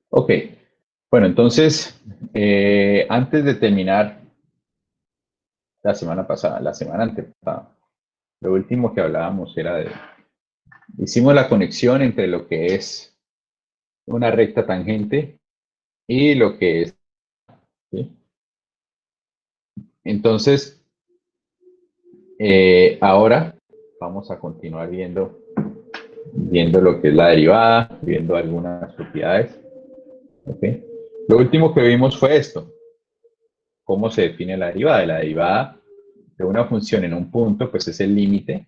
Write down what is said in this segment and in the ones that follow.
Ok, bueno, entonces, antes de terminar la semana pasada, la semana antepasada, lo último que hablábamos era hicimos la conexión entre lo que es una recta tangente y lo que es, ¿sí? Entonces, ahora vamos a continuar viendo lo que es la derivada, viendo algunas propiedades, ¿ok? Lo último que vimos fue esto, cómo se define la derivada. La derivada de una función en un punto, pues es el límite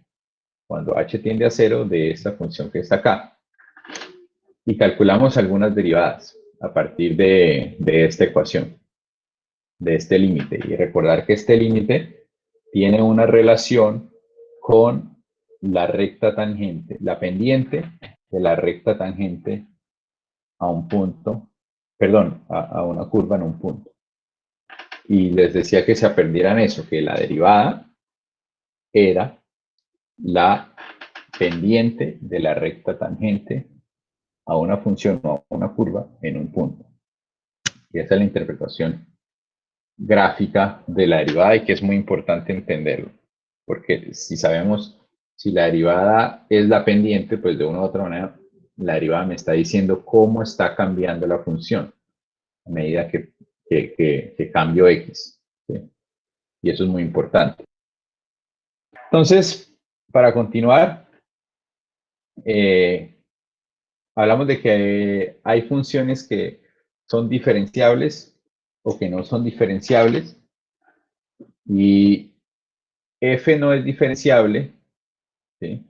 cuando h tiende a 0 de esta función que está acá. Y calculamos algunas derivadas a partir de esta ecuación, de este límite. Y recordar que este límite tiene una relación con la recta tangente, la pendiente de la recta tangente a un punto, perdón, a una curva en un punto. Y les decía que se aprendieran eso, que la derivada era la pendiente de la recta tangente a una función o a una curva en un punto. Y esa es la interpretación gráfica de la derivada y que es muy importante entenderlo. Porque si sabemos si la derivada es la pendiente, pues de una u otra manera la derivada me está diciendo cómo está cambiando la función a medida que cambio x. ¿Sí? Y eso es muy importante. Entonces, para continuar, hablamos de que hay funciones que son diferenciables o que no son diferenciables y f no es diferenciable, ¿sí?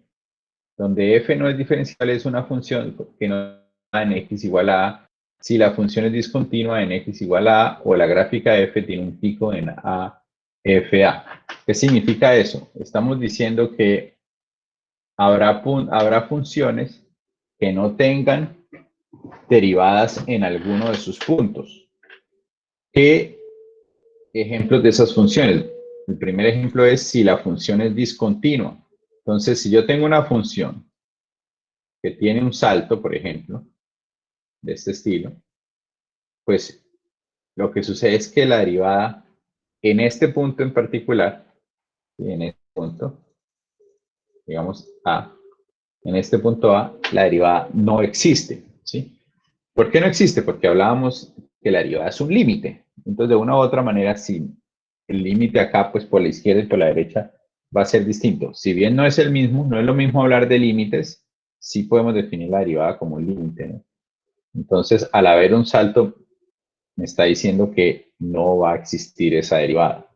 Donde f no es diferenciable es una función que no está en x igual a si la función es discontinua en x igual a o la gráfica f tiene un pico en a f a. ¿Qué significa eso? Estamos diciendo que habrá funciones que no tengan derivadas en alguno de sus puntos. ¿Qué ejemplos de esas funciones? El primer ejemplo es si la función es discontinua. Entonces, si yo tengo una función que tiene un salto, por ejemplo, de este estilo, pues lo que sucede es que la derivada en este punto en particular, en este punto, digamos A, en este punto A, la derivada no existe, ¿sí? ¿Por qué no existe? Porque hablábamos que la derivada es un límite. Entonces, de una u otra manera, si el límite acá, pues por la izquierda y por la derecha, va a ser distinto. Si bien no es el mismo, no es lo mismo hablar de límites, sí podemos definir la derivada como un límite, ¿no? Entonces, al haber un salto, me está diciendo que no va a existir esa derivada,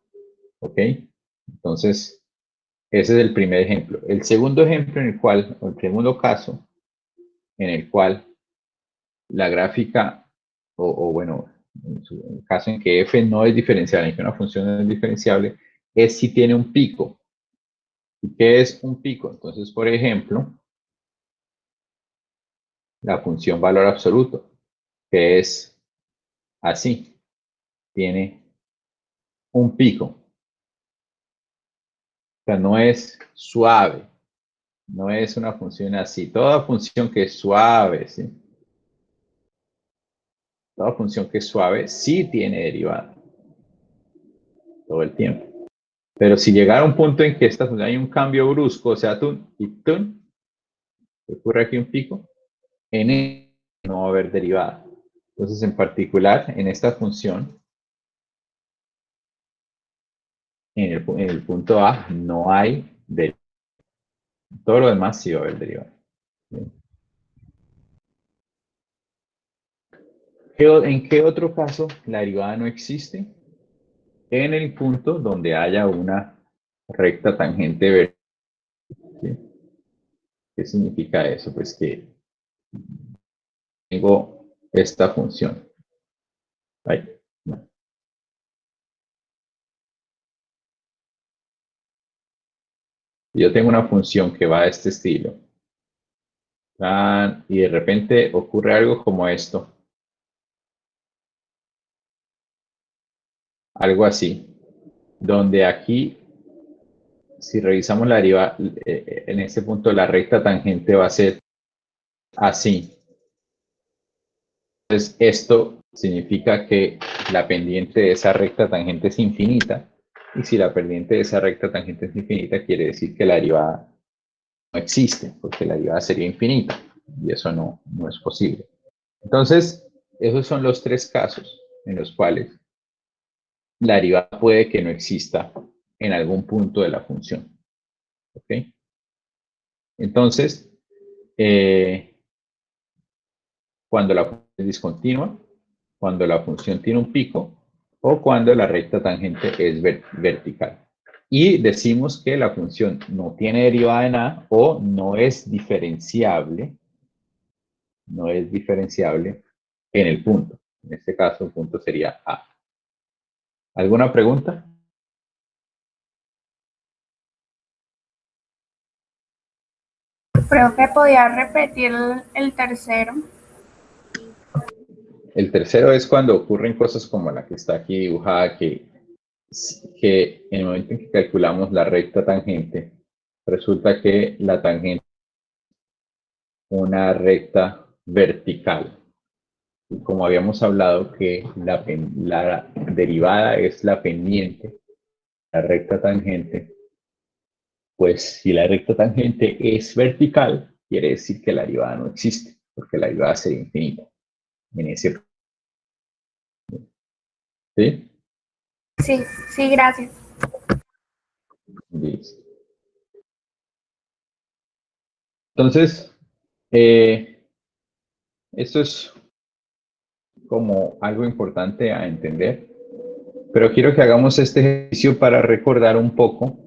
¿ok? Entonces, ese es el primer ejemplo. El segundo ejemplo en el cual, o el segundo caso, en el cual la gráfica, o bueno, en el caso en que f no es diferenciable, en que una función no es diferenciable, es si tiene un pico. ¿Y qué es un pico? Entonces, por ejemplo, la función valor absoluto, que es así, tiene un pico. O sea, no es suave, no es una función así. Toda función que es suave, ¿sí? Toda función que es suave sí tiene derivada todo el tiempo. Pero si llegara a un punto en que esta función hay un cambio brusco, o sea, ocurre aquí un pico, en él no va a haber derivada. Entonces, en particular, en esta función, en el punto A no hay derivada. Todo lo demás sí va a haber derivada. ¿En qué otro caso la derivada no existe? En el punto donde haya una recta tangente vertical. ¿Sí? ¿Qué significa eso? Pues que tengo esta función. Ahí. No. Yo tengo una función que va a este estilo. Y de repente ocurre algo como esto. Algo así. Donde aquí, si revisamos la derivada, en este punto la recta tangente va a ser así. Entonces, esto significa que la pendiente de esa recta tangente es infinita. Y si la pendiente de esa recta tangente es infinita, quiere decir que la derivada no existe, porque la derivada sería infinita. Y eso no es posible. Entonces, esos son los tres casos en los cuales la derivada puede que no exista en algún punto de la función. ¿Ok? Entonces, cuando la función es discontinua, cuando la función tiene un pico o cuando la recta tangente es vertical. Y decimos que la función no tiene derivada en A o no es diferenciable en el punto. En este caso, el punto sería A. ¿Alguna pregunta? Creo que podía repetir el tercero. El tercero es cuando ocurren cosas como la que está aquí dibujada, que en el momento en que calculamos la recta tangente, resulta que la tangente es una recta vertical. Y como habíamos hablado que la derivada es la pendiente, la recta tangente, pues si la recta tangente es vertical, quiere decir que la derivada no existe, porque la derivada sería infinita. En ese, ¿sí? Sí, sí, gracias. Listo. Entonces, esto es como algo importante a entender, pero quiero que hagamos este ejercicio para recordar un poco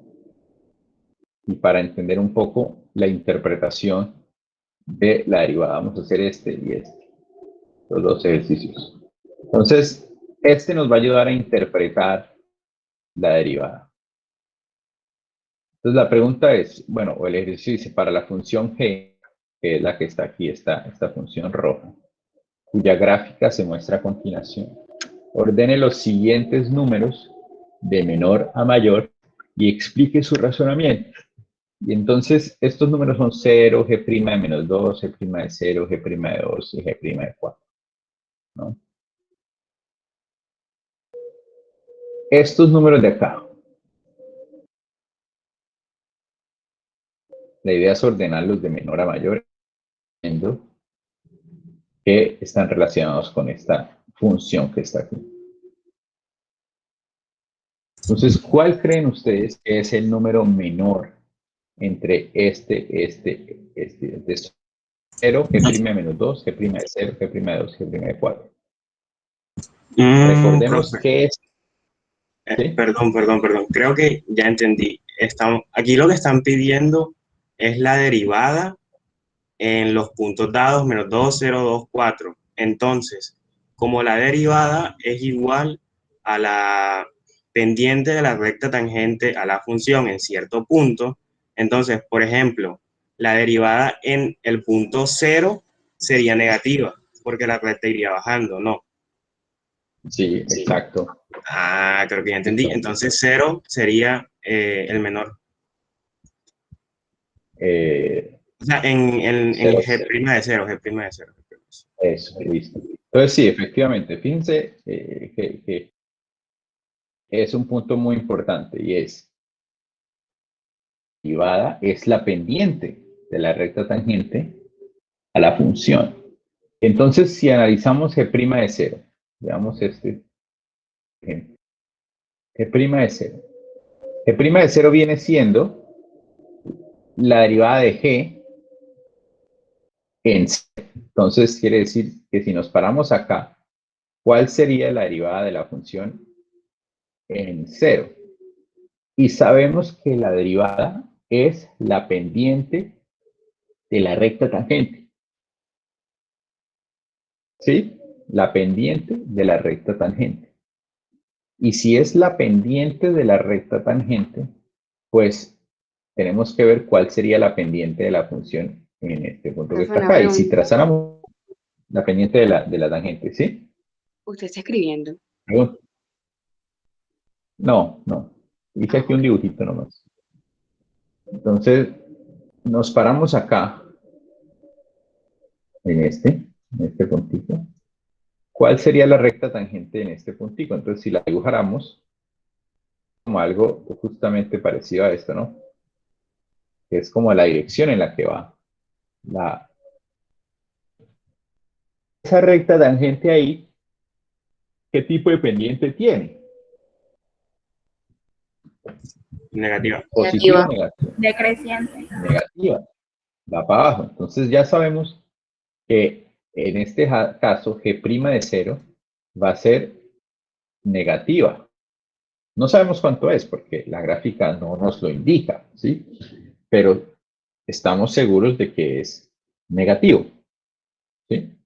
y para entender un poco la interpretación de la derivada. Vamos a hacer este y este, los dos ejercicios. Entonces, este nos va a ayudar a interpretar la derivada. Entonces, la pregunta es, bueno, o el ejercicio dice, para la función g, que es la que está aquí, esta función roja, cuya gráfica se muestra a continuación. Ordene los siguientes números de menor a mayor y explique su razonamiento. Y entonces estos números son 0, g' de menos 2, g' de 0, g' de 2 y g' de 4. ¿No? Estos números de acá, la idea es ordenarlos de menor a mayor, que están relacionados con esta función que está aquí. Entonces, ¿cuál creen ustedes que es el número menor entre este? 0, g' de menos 2, g' de 0, g' de 2, g' de 4. Recordemos Profe, que es, ¿sí? perdón. Creo que ya entendí. Aquí lo que están pidiendo es la derivada en los puntos dados, menos 2, 0, 2, 4. Entonces, como la derivada es igual a la pendiente de la recta tangente a la función en cierto punto, entonces, por ejemplo, la derivada en el punto 0 sería negativa, porque la recta iría bajando, ¿no? Sí, exacto. Ah, creo que ya entendí. Entonces, 0 sería el menor. O sea, en 0, G' de 0, G' de 0. eso, listo. Entonces, sí, efectivamente, fíjense que es un punto muy importante y es, derivada es la pendiente de la recta tangente a la función. Entonces, si analizamos g' de 0, veamos este ejemplo. G' de 0. G' de 0 viene siendo la derivada de g en 0. Entonces, quiere decir que si nos paramos acá, ¿cuál sería la derivada de la función en 0? Y sabemos que la derivada es la pendiente de la recta tangente. ¿Sí? La pendiente de la recta tangente. Y si es la pendiente de la recta tangente, pues tenemos que ver cuál sería la pendiente de la función en este punto que Profe, está una acá. Y si pregunta. trazáramos la pendiente de la tangente, ¿sí? ¿Usted está escribiendo? No, no. Hice Ah, aquí un ok. dibujito nomás. Entonces, nos paramos acá, en este puntito. ¿cuál sería la recta tangente en este puntico? Entonces, si la dibujáramos como algo justamente parecido a esto, ¿no? Que es como la dirección en la que va. Esa recta tangente ahí, ¿qué tipo de pendiente tiene? Negativa. ¿Positiva o Negativa. negativa? Decreciente. Negativa. Va para abajo. Entonces ya sabemos que en este caso G' de 0 va a ser negativa. No sabemos cuánto es porque la gráfica no nos lo indica, ¿sí? Pero estamos seguros de que es negativo, ¿sí?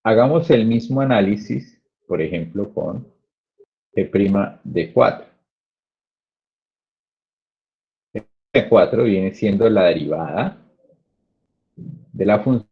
Hagamos el mismo análisis, por ejemplo, con G' de 4. G' de 4 viene siendo la derivada de la función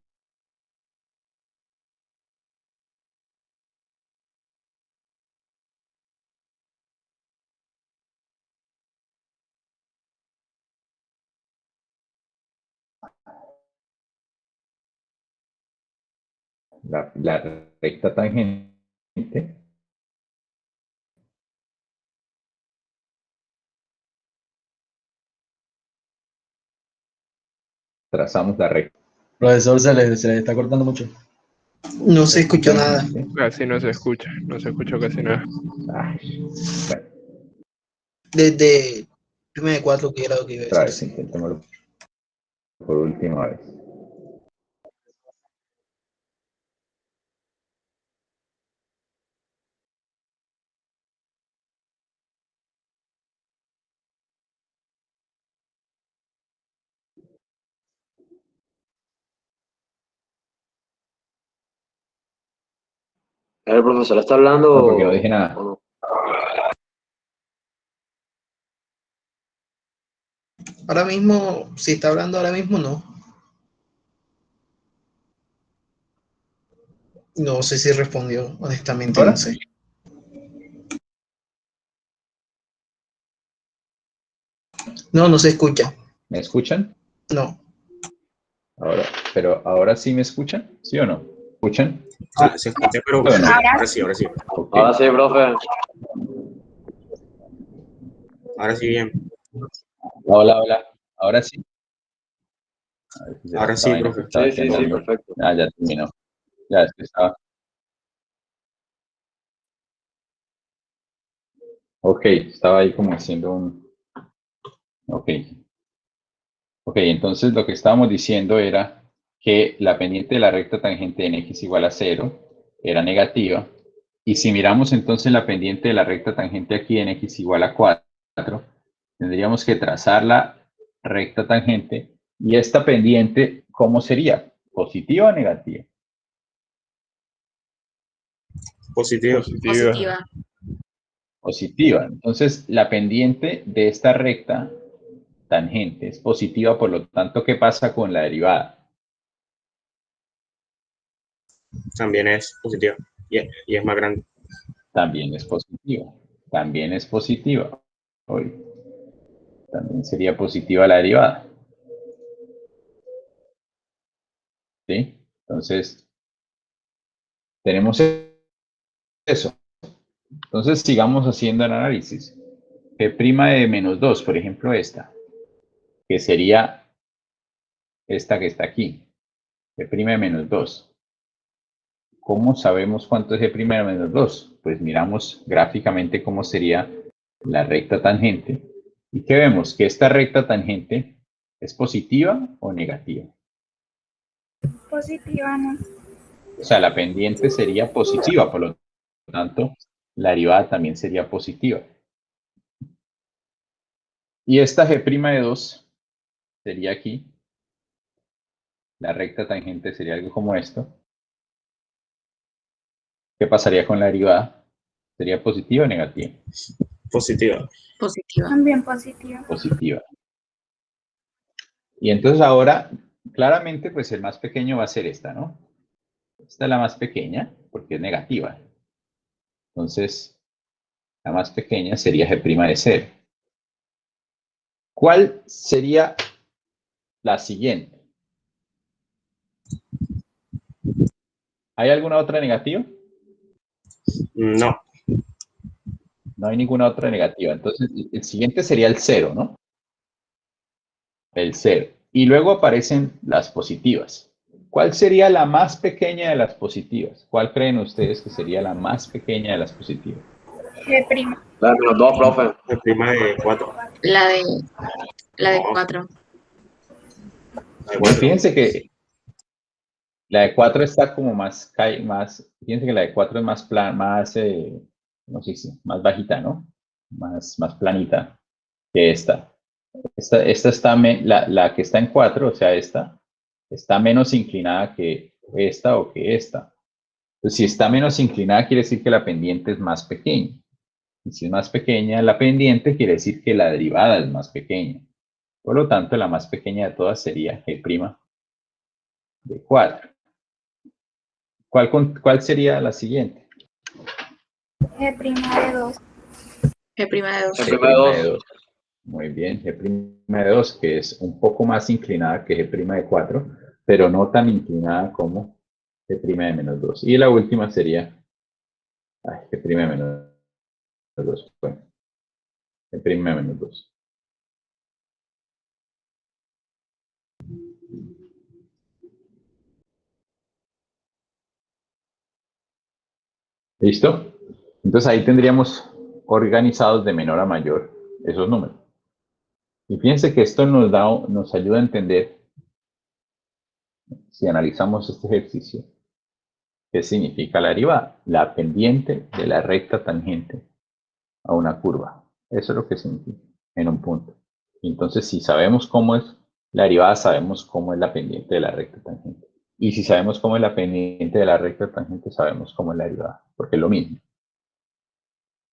la recta tangente trazamos la recta Profesor, se le está cortando mucho. No se escuchó nada. tangente. Casi no se escucha casi nada. Ay, bueno, Desde primero de 4 que era lo que iba a otra decir. vez intentémoslo por última vez. ¿El profesor está hablando No, porque no dije nada. o no? Ahora mismo, si está hablando ahora mismo, no. No sé si respondió, honestamente, ¿Ahora? no sé. No, no se escucha. ¿Me escuchan? No. Ahora, pero ahora sí me escuchan, ¿sí o no? ¿Escuchan? Se escucha, pero Bueno. ahora sí, ahora sí. Ok. Ahora sí, profe. Ahora sí bien. Hola, hola. Ahora sí. A ver si será Ahora esta sí, vaina que profe. estaba Sí, haciendo mío. perfecto. Ah, ya terminó. Ya es que estaba. Ok, estaba ahí como haciendo un. Ok. Ok, entonces lo que estábamos diciendo era que la pendiente de la recta tangente en x igual a 0 era negativa. Y si miramos entonces la pendiente de la recta tangente aquí en x igual a 4, tendríamos que trazar la recta tangente. Y esta pendiente, ¿cómo sería? ¿Positiva o negativa? Positivo. Positiva. Positiva. Entonces, la pendiente de esta recta tangente es positiva, por lo tanto, ¿qué pasa con la derivada? También es positiva. Y es más grande. También es positiva. También es positiva. Hoy también sería positiva la derivada. ¿Sí? Entonces, tenemos eso. Entonces, sigamos haciendo el análisis. G' de menos 2, por ejemplo, esta, que sería esta que está aquí. G' de menos 2. ¿Cómo sabemos cuánto es G' de menos 2? Pues miramos gráficamente cómo sería la recta tangente. ¿Y qué vemos? Que esta recta tangente es positiva o negativa. Positiva, ¿no? O sea, la pendiente sería positiva, por lo tanto, la derivada también sería positiva. Y esta G' de 2 sería aquí. La recta tangente sería algo como esto. ¿Qué pasaría con la derivada? ¿Sería positiva o negativa? Positiva. Positiva. También positiva. Positiva. Y entonces ahora, claramente, pues el más pequeño va a ser esta, ¿no? Esta es la más pequeña, porque es negativa. Entonces, la más pequeña sería G' de 0. ¿Cuál sería la siguiente? ¿Hay alguna otra negativa? No, No hay ninguna otra negativa. Entonces, el siguiente sería el 0, ¿no? El 0. Y luego aparecen las positivas. ¿Cuál sería la más pequeña de las positivas? ¿Cuál creen ustedes que sería la más pequeña de las positivas? G'. La de menos 2, profe. la prima de 4. La de No. 4. Bueno, fíjense que la de 4 está como más, fíjense que la de 4 es más no sé si, más bajita, ¿no? Más planita que esta. Esta está, la que está en 4, o sea, esta, está menos inclinada que esta o que esta. Entonces, si está menos inclinada, quiere decir que la pendiente es más pequeña. Y si es más pequeña la pendiente, quiere decir que la derivada es más pequeña. Por lo tanto, la más pequeña de todas sería G' de 4. ¿Cuál sería la siguiente? G' de 2. G' de 2. G' G' de 2. Muy bien, G' de 2, que es un poco más inclinada que G' de 4, pero no tan inclinada como G' de menos 2. Y la última sería G' de menos 2. Bueno, G' de menos 2. ¿Listo? Entonces ahí tendríamos organizados de menor a mayor esos números. Y fíjense que esto nos ayuda a entender, si analizamos este ejercicio, qué significa la derivada, la pendiente de la recta tangente a una curva. Eso es lo que significa en un punto. Entonces, si sabemos cómo es la derivada, sabemos cómo es la pendiente de la recta tangente. Y si sabemos cómo es la pendiente de la recta tangente, sabemos cómo es la derivada, porque es lo mismo.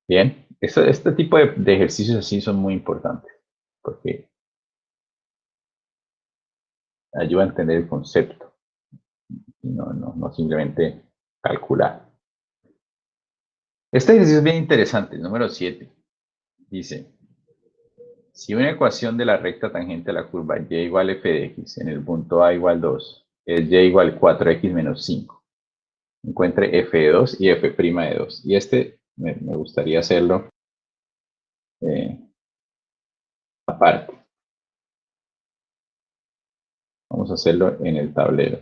Bien, este tipo de ejercicios así son muy importantes, porque ayuda a entender el concepto, y no simplemente calcular. Este ejercicio es bien interesante, el número 7. Dice, si una ecuación de la recta tangente a la curva y igual a f de x en el punto A igual 2 es y igual 4x menos 5, encuentre f de 2 y f' de 2. Y me gustaría hacerlo aparte. Vamos a hacerlo en el tablero.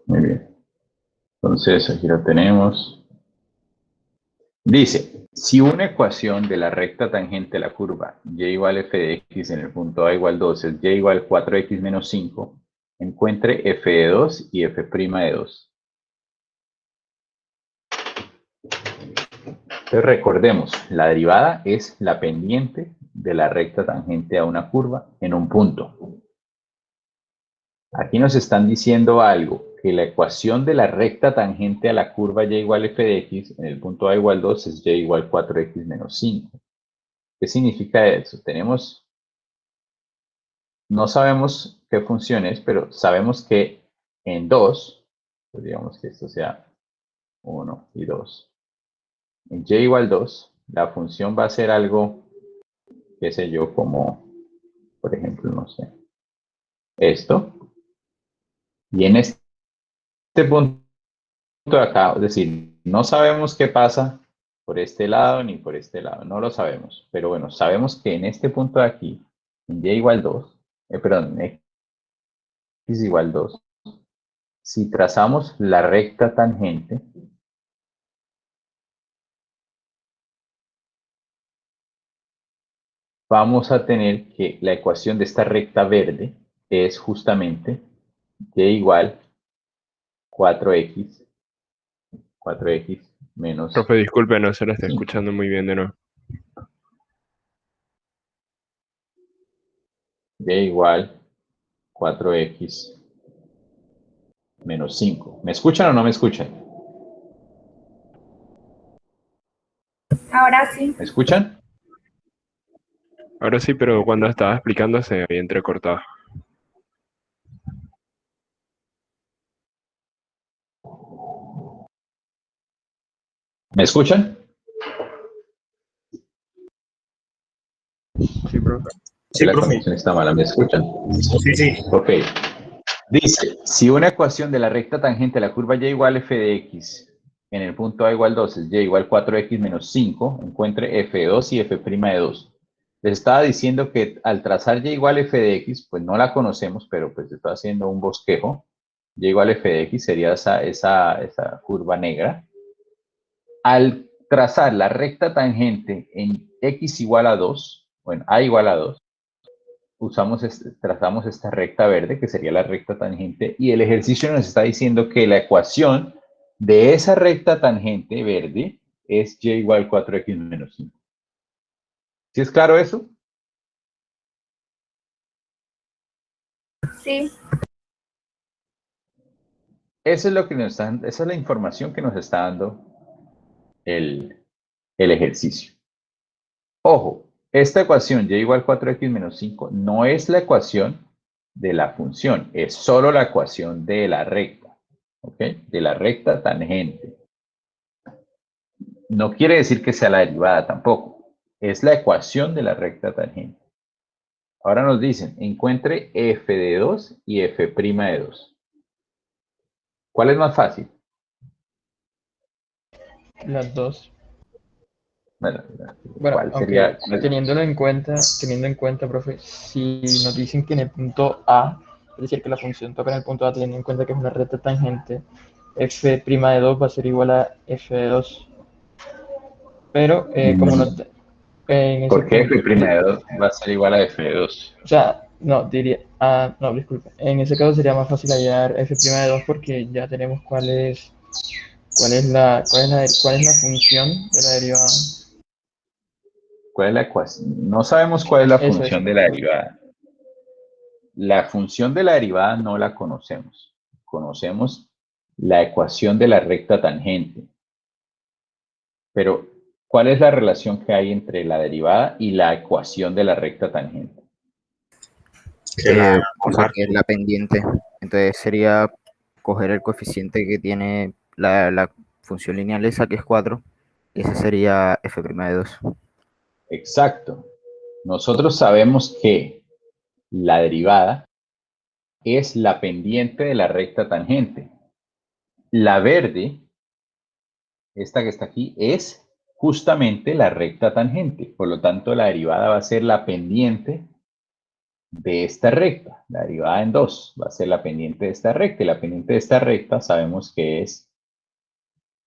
Muy bien. Entonces, aquí lo tenemos. Dice, si una ecuación de la recta tangente a la curva y igual f de x en el punto A igual 2 es y igual 4x menos 5, encuentre f de 2 y f' de 2. Entonces recordemos, la derivada es la pendiente de la recta tangente a una curva en un punto. Aquí nos están diciendo algo, que la ecuación de la recta tangente a la curva y igual f de x en el punto A igual 2 es y igual 4x menos 5. ¿Qué significa eso? No sabemos qué función es, pero sabemos que en 2, pues digamos que esto sea 1 y 2, en y igual 2, la función va a ser algo, qué sé yo, como, por ejemplo, no sé, esto. Y en este punto de acá, es decir, no sabemos qué pasa por este lado ni por este lado, no lo sabemos. Pero bueno, sabemos que en este punto de aquí, en y igual 2, perdón, en x igual 2, si trazamos la recta tangente, vamos a tener que la ecuación de esta recta verde es justamente y igual 4x menos Profe, disculpe, no se lo está 5. escuchando muy bien de nuevo. Y igual 4x menos 5. ¿Me escuchan o no me escuchan? Ahora sí. ¿Me escuchan? Ahora sí, pero cuando estaba explicando se había entrecortado. ¿Me escuchan? Sí, profe. Sí, La profe. conexión está mala, ¿me escuchan? Sí, sí. Ok. Dice, si una ecuación de la recta tangente a la curva y igual f de x en el punto a igual 2 es y igual 4x menos 5, encuentre f de 2 y f' de 2. Les estaba diciendo que al trazar y igual f de x, pues no la conocemos, pero pues estoy haciendo un bosquejo. Y igual f de x sería esa curva negra. Al trazar la recta tangente en x igual a 2, bueno, a igual a 2, trazamos esta recta verde, que sería la recta tangente, y el ejercicio nos está diciendo que la ecuación de esa recta tangente verde es y igual 4x menos 5. ¿Sí es claro eso? Sí. Eso es lo que nos están, esa es la información que nos está dando el ejercicio. Ojo, esta ecuación y igual 4x menos 5 no es la ecuación de la función, es solo la ecuación de la recta, ¿ok? De la recta tangente. No quiere decir que sea la derivada tampoco, es la ecuación de la recta tangente. Ahora nos dicen, encuentre f de 2 y f' de 2. ¿Cuál es más fácil? Las dos. Bueno, Bueno, ¿cuál aunque sería? teniendo en cuenta, profe, si nos dicen que en el punto A, es decir, que la función toca en el punto A, teniendo en cuenta que es una recta tangente, f' de 2 va a ser igual a f de 2. Pero como no, en ese ¿Por qué f' punto, de 2 va a ser igual a f de 2? o sea, no, diría, no, disculpe, en ese caso sería más fácil hallar f' de 2 porque ya tenemos cuál es la función de la derivada. ¿Cuál es la ecuación? No sabemos cuál es la Eso, función de la derivada. La función de la derivada no la conocemos. Conocemos la ecuación de la recta tangente. Pero, ¿cuál es la relación que hay entre la derivada y la ecuación de la recta tangente? Que la O sea, que es la pendiente. Entonces sería coger el coeficiente que tiene la función lineal esa, que es 4, y ese sería f' de 2. Exacto. Nosotros sabemos que la derivada es la pendiente de la recta tangente. La verde, esta que está aquí, es justamente la recta tangente. Por lo tanto, la derivada va a ser la pendiente de esta recta. La derivada en 2 va a ser la pendiente de esta recta. Y la pendiente de esta recta sabemos que es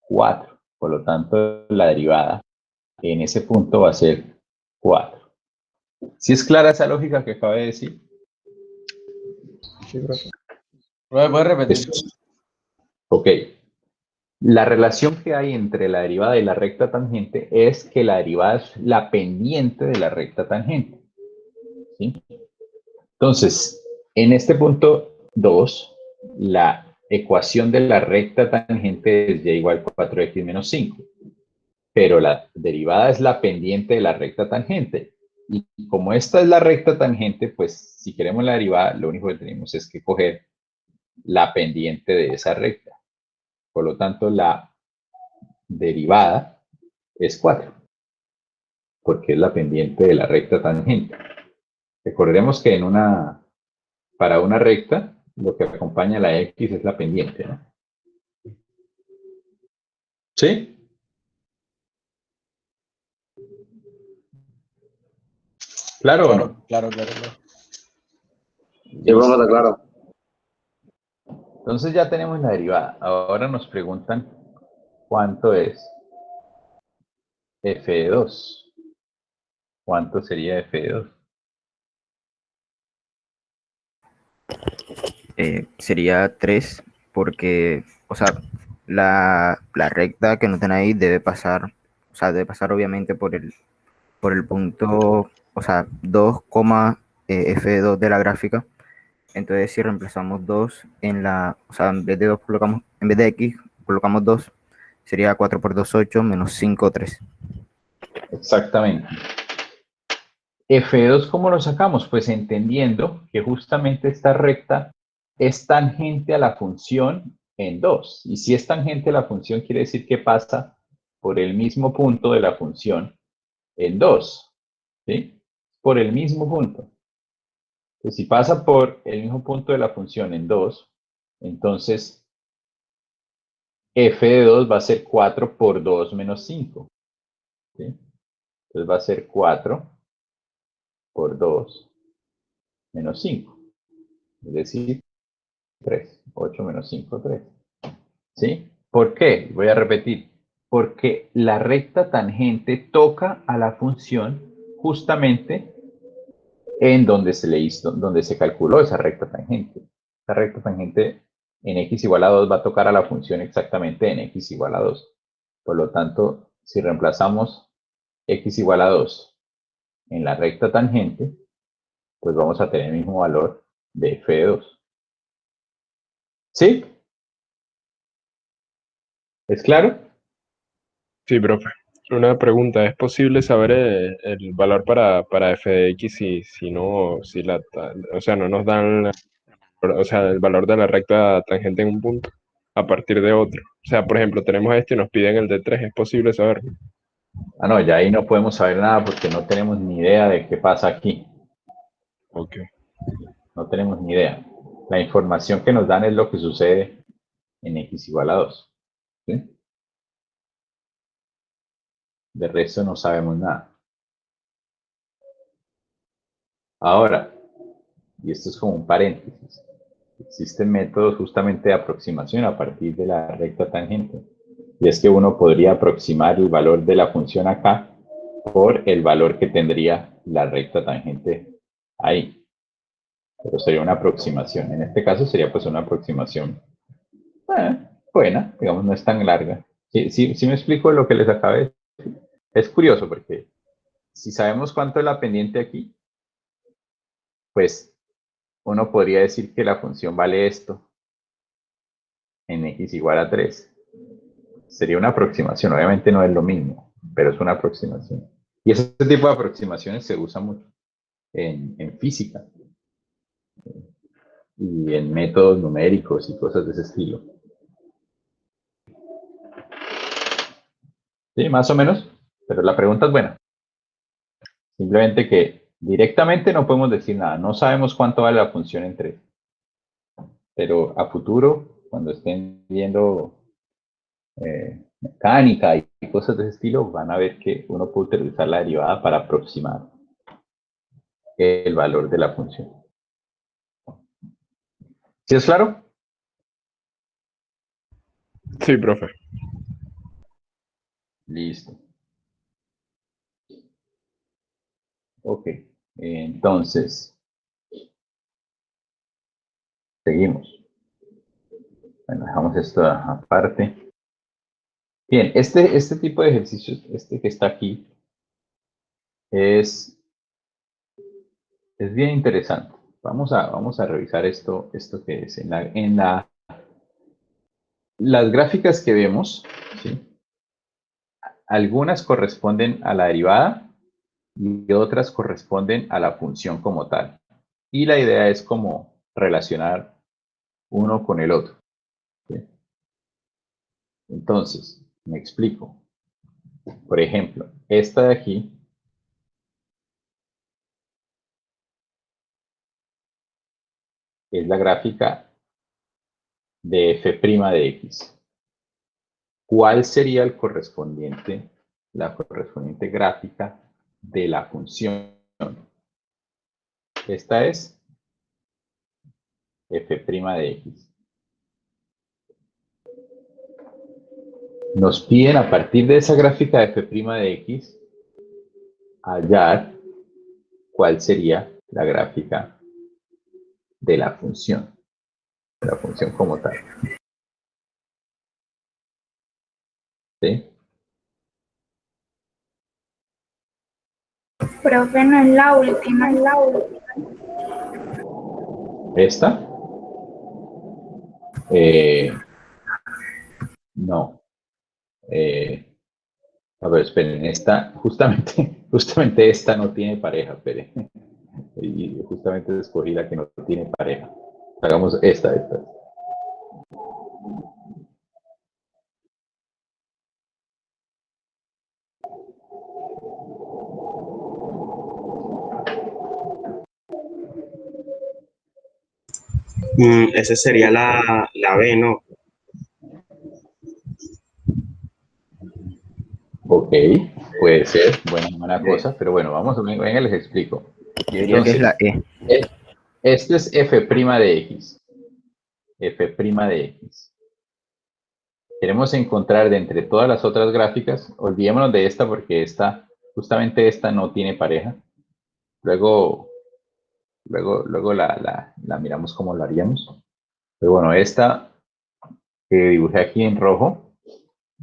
4. Por lo tanto, la derivada en ese punto va a ser 4. ¿Sí es clara esa lógica que acabé de decir? sí, profe. ¿Puedes repetir? Eso es. Ok. La relación que hay entre la derivada y la recta tangente es que la derivada es la pendiente de la recta tangente. ¿Sí? Entonces, en este punto 2, la ecuación de la recta tangente es y igual 4x menos 5. Pero la derivada es la pendiente de la recta tangente. Y como esta es la recta tangente, pues si queremos la derivada, lo único que tenemos es que coger la pendiente de esa recta. Por lo tanto, la derivada es 4, porque es la pendiente de la recta tangente. Recordemos que para una recta, lo que acompaña a la X es la pendiente, ¿no? ¿Sí? ¿Claro o no? Claro. Listo. Claro. Entonces ya tenemos la derivada. Ahora nos preguntan cuánto es f de 2. ¿Cuánto sería f de 2? Sería 3 porque, o sea, la recta que noten ahí debe pasar, o sea, debe pasar obviamente por el punto, o sea, 2, f de 2 de la gráfica. Entonces, si reemplazamos 2 o sea, en vez de 2 en vez de x, colocamos 2, sería 4 por 2, 8, menos 5, 3. Exactamente. F2, ¿cómo lo sacamos? Pues entendiendo que justamente esta recta es tangente a la función en 2. Y si es tangente a la función, quiere decir que pasa por el mismo punto de la función en 2. ¿Sí? Por el mismo punto. Pues si pasa por el mismo punto de la función en 2, entonces f de 2 va a ser 4 por 2 menos 5. ¿Sí? Entonces va a ser 4 por 2 menos 5. Es decir, 3. 8 menos 5, 3. ¿Sí? ¿Por qué? Voy a repetir. Porque la recta tangente toca a la función justamente en donde se le hizo, donde se calculó esa recta tangente. Esa recta tangente en x igual a 2 va a tocar a la función exactamente en x igual a 2. Por lo tanto, si reemplazamos x igual a 2 en la recta tangente, pues vamos a tener el mismo valor de f de 2. ¿Sí? ¿Es claro? Sí, profe. Una pregunta, ¿es posible saber el valor para f de x si no, o sea, no nos dan, o sea, el valor de la recta tangente en un punto a partir de otro? O sea, por ejemplo, tenemos este y nos piden el de 3, ¿es posible saberlo? Ah, no, ya ahí no podemos saber nada porque no tenemos ni idea de qué pasa aquí. Ok. No tenemos ni idea. La información que nos dan es lo que sucede en x igual a 2. ¿Sí? De resto no sabemos nada. Ahora, y esto es como un paréntesis, existen métodos justamente de aproximación a partir de la recta tangente. Y es que uno podría aproximar el valor de la función acá por el valor que tendría la recta tangente ahí. Pero sería una aproximación. En este caso sería pues una aproximación buena, digamos, no es tan larga. Sí me explico lo que les acabé de decir. Es curioso porque si sabemos cuánto es la pendiente aquí, pues uno podría decir que la función vale esto en x igual a 3. Sería una aproximación, obviamente no es lo mismo, pero es una aproximación. Y ese tipo de aproximaciones se usa mucho en física y en métodos numéricos y cosas de ese estilo. Sí, más o menos, pero la pregunta es buena. Simplemente que directamente no podemos decir nada, no sabemos cuánto vale la función en 3. Pero a futuro, cuando estén viendo mecánica y cosas de ese estilo, van a ver que uno puede utilizar la derivada para aproximar el valor de la función. ¿Sí es claro? Sí, profe. Listo. Ok. Entonces, seguimos. Bueno, dejamos esto aparte. Bien, este tipo de ejercicios, este que está aquí, es bien interesante. Vamos a revisar esto que es. Las gráficas que vemos, ¿sí? Algunas corresponden a la derivada y otras corresponden a la función como tal. Y la idea es como relacionar uno con el otro. ¿Sí? Entonces, me explico. Por ejemplo, esta de aquí es la gráfica de f' de x. ¿Cuál sería la correspondiente gráfica de la función? Esta es f' de x. Nos piden a partir de esa gráfica de f' de x hallar cuál sería la gráfica de la función como tal. ¿Sí? Profe, no es la última, es la última. ¿Esta? No. A ver, esperen, justamente esta no tiene pareja, esperen. Y justamente escogí la que no tiene pareja. Hagamos esta. Esa sería la B, ¿no? Ok, puede ser, buena cosa, pero bueno, venga, les explico. Yo diría que es la E. Esto es f' de x. F' de x. Queremos encontrar de entre todas las otras gráficas, olvidémonos de esta porque justamente esta no tiene pareja. Luego la miramos cómo lo haríamos. Pero bueno, esta que dibujé aquí en rojo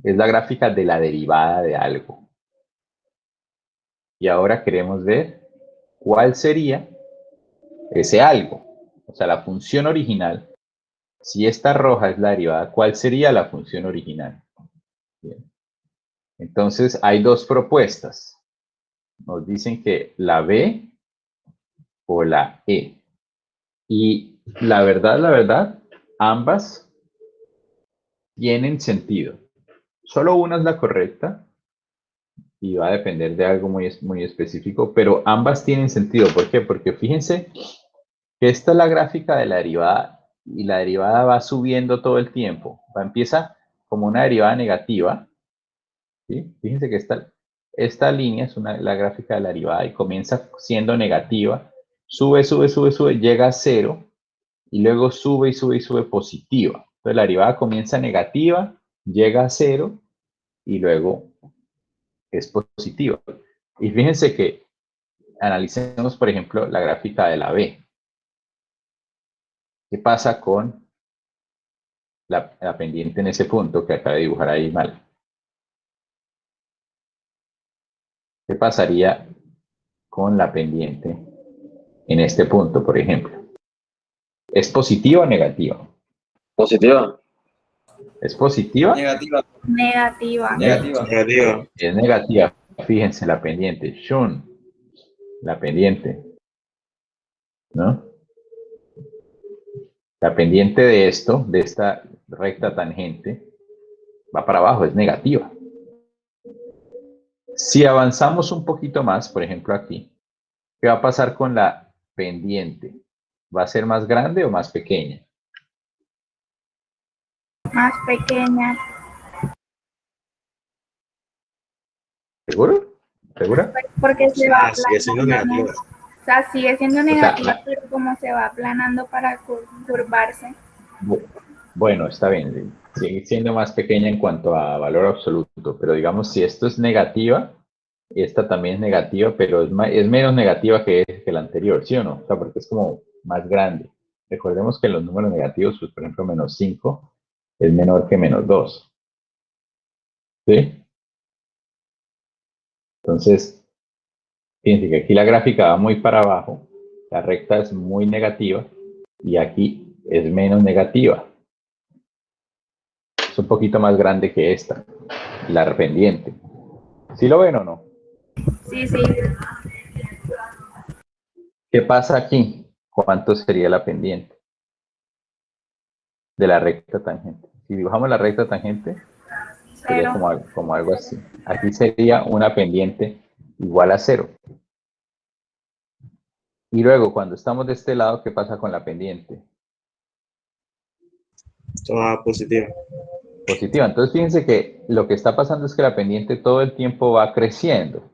es la gráfica de la derivada de algo. Y ahora queremos ver cuál sería ese algo. O sea, la función original. Si esta roja es la derivada, ¿cuál sería la función original? Bien. Entonces, hay dos propuestas. Nos dicen que la B o la E. Y la verdad, ambas tienen sentido. Solo una es la correcta y va a depender de algo muy específico, pero ambas tienen sentido. ¿Por qué? Porque fíjense que esta es la gráfica de la derivada y la derivada va subiendo todo el tiempo. Empieza como una derivada negativa. ¿Sí? Fíjense que esta línea es la gráfica de la derivada y comienza siendo negativa, sube, llega a cero y luego sube y sube positiva. Entonces la derivada comienza negativa, llega a cero y luego es positiva. Y fíjense que analicemos, por ejemplo, la gráfica de la B. ¿Qué pasa con la pendiente en ese punto que acabo de dibujar ahí mal? ¿Qué pasaría con la pendiente en este punto, por ejemplo? ¿Es positiva o negativa? Positiva. ¿Es positiva? Negativa. Negativa. Negativo. Es negativa. Fíjense la pendiente. Shun. La pendiente. ¿No? La pendiente de esto, de esta recta tangente, va para abajo, es negativa. Si avanzamos un poquito más, por ejemplo aquí, ¿qué va a pasar con la pendiente? ¿Va a ser más grande o más pequeña? Más pequeña. ¿Seguro? ¿Segura? Porque se va Sigue siendo aplanando. negativa. O sea, sigue siendo sea, negativa, pero como se va aplanando para curvarse. Bueno, está bien. Sigue siendo más pequeña en cuanto a valor absoluto, pero digamos, si esto es negativa, esta también es negativa, pero es menos negativa que la anterior, ¿sí o no? O sea, porque es como más grande. Recordemos que los números negativos, pues por ejemplo, menos 5 es menor que menos 2. ¿Sí? Entonces, fíjense que aquí la gráfica va muy para abajo, la recta es muy negativa y aquí es menos negativa. Es un poquito más grande que esta, la pendiente. ¿Sí lo ven o no? Sí, sí. ¿Qué pasa aquí? ¿Cuánto sería la pendiente de la recta tangente? Si dibujamos la recta tangente, sería Cero. como algo así. Aquí sería una pendiente igual a 0. Y luego, cuando estamos de este lado, ¿qué pasa con la pendiente? Toda positiva. Positiva. Entonces, fíjense que lo que está pasando es que la pendiente todo el tiempo va creciendo.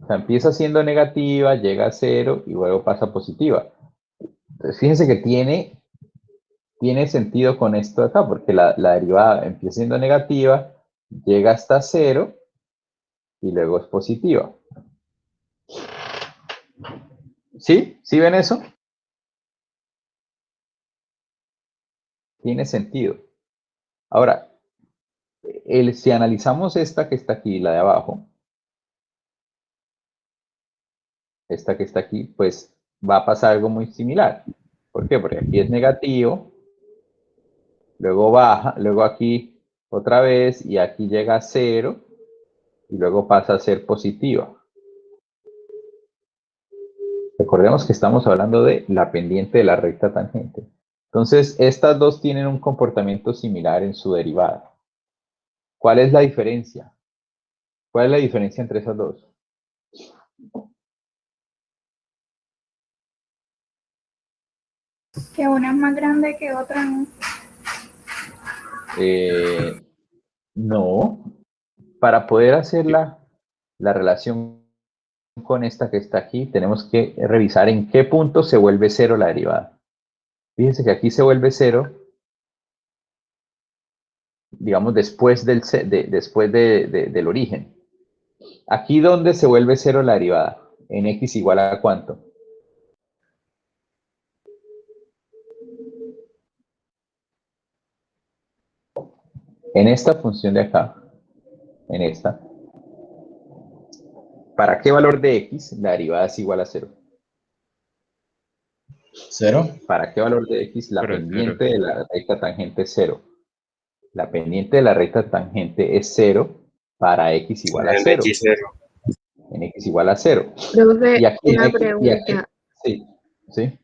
O sea, empieza siendo negativa, llega a 0 y luego pasa positiva. Entonces, fíjense que tiene sentido con esto de acá, porque la derivada empieza siendo negativa, llega hasta 0 y luego es positiva. ¿Sí? ¿Sí ven eso? Tiene sentido. Ahora, si analizamos esta que está aquí, la de abajo, esta que está aquí, pues va a pasar algo muy similar. ¿Por qué? Porque aquí es negativo, luego baja, luego aquí otra vez y aquí llega a 0 y luego pasa a ser positiva. Recordemos que estamos hablando de la pendiente de la recta tangente. Entonces, estas dos tienen un comportamiento similar en su derivada. ¿Cuál es la diferencia? ¿Cuál es la diferencia entre esas dos? Que una es más grande que otra, ¿no? No. Para poder hacer la relación con esta que está aquí, tenemos que revisar en qué punto se vuelve cero la derivada. Fíjense que aquí se vuelve cero, digamos, después del origen. Aquí, ¿dónde se vuelve cero la derivada? En x igual a ¿cuánto? En esta función de acá, en esta. ¿Para qué valor de x la derivada es igual a 0? ¿Cero? ¿Para qué valor de x la Pero pendiente de la recta tangente es 0? La pendiente de la recta tangente es 0 para x igual a En 0. X0. En x igual a 0. Profe, Y aquí, una y aquí, pregunta. sí, sí.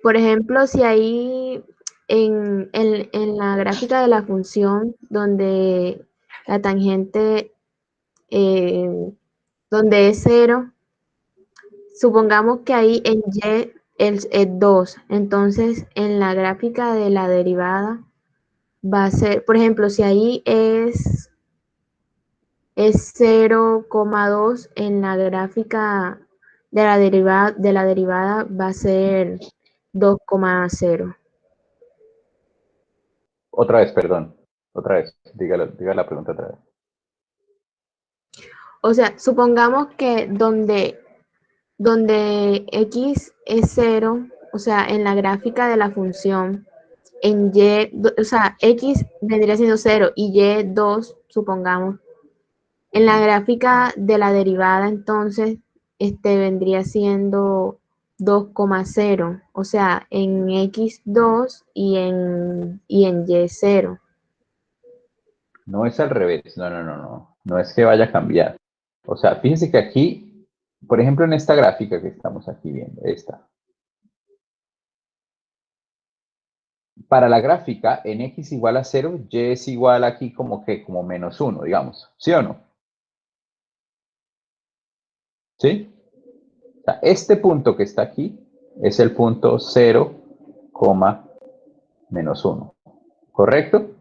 Por ejemplo, si ahí en la gráfica de la función donde la tangente, donde es 0, supongamos que ahí en y es 2, entonces en la gráfica de la derivada va a ser, por ejemplo, si ahí es 0,2, en la gráfica de la derivada va a ser 2,0. Otra vez, perdón. Otra vez. Diga la pregunta otra vez. O sea, supongamos que donde x es 0, o sea, en la gráfica de la función, en y, o sea, x vendría siendo 0 y y 2, supongamos. En la gráfica de la derivada, entonces, vendría siendo 2,0, o sea, en x2 y en y0. No es al revés. No. No es que vaya a cambiar. O sea, fíjense que aquí, por ejemplo, en esta gráfica que estamos aquí viendo, esta. Para la gráfica, en x igual a 0, y es igual aquí como menos 1, digamos. ¿Sí o no? ¿Sí? O sea, este punto que está aquí es el punto 0, menos 1. ¿Correcto?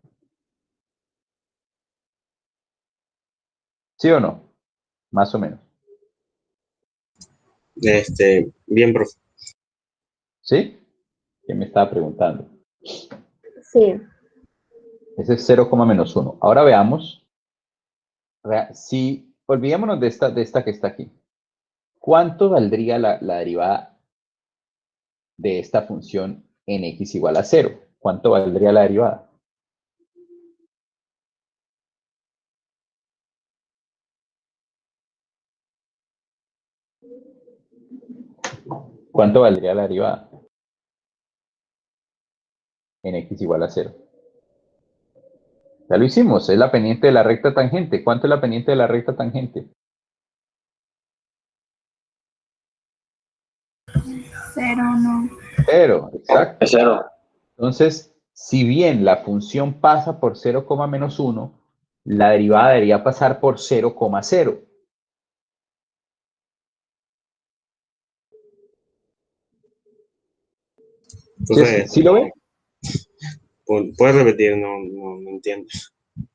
¿Sí o no? Más o menos. Bien, profe. ¿Sí? ¿Quién me estaba preguntando? Sí. Ese es 0, menos 1. Ahora veamos. Si olvidémonos de esta que está aquí. ¿Cuánto valdría la derivada de esta función en x igual a 0? ¿Cuánto valdría la derivada? ¿Cuánto valdría la derivada en x igual a 0? Ya lo hicimos, es la pendiente de la recta tangente. ¿Cuánto es la pendiente de la recta tangente? 0, no. 0, exacto. Es 0. Entonces, si bien la función pasa por 0, menos 1, la derivada debería pasar por 0,0. Entonces, ¿Sí lo ve? ¿puedes repetir? No entiendo.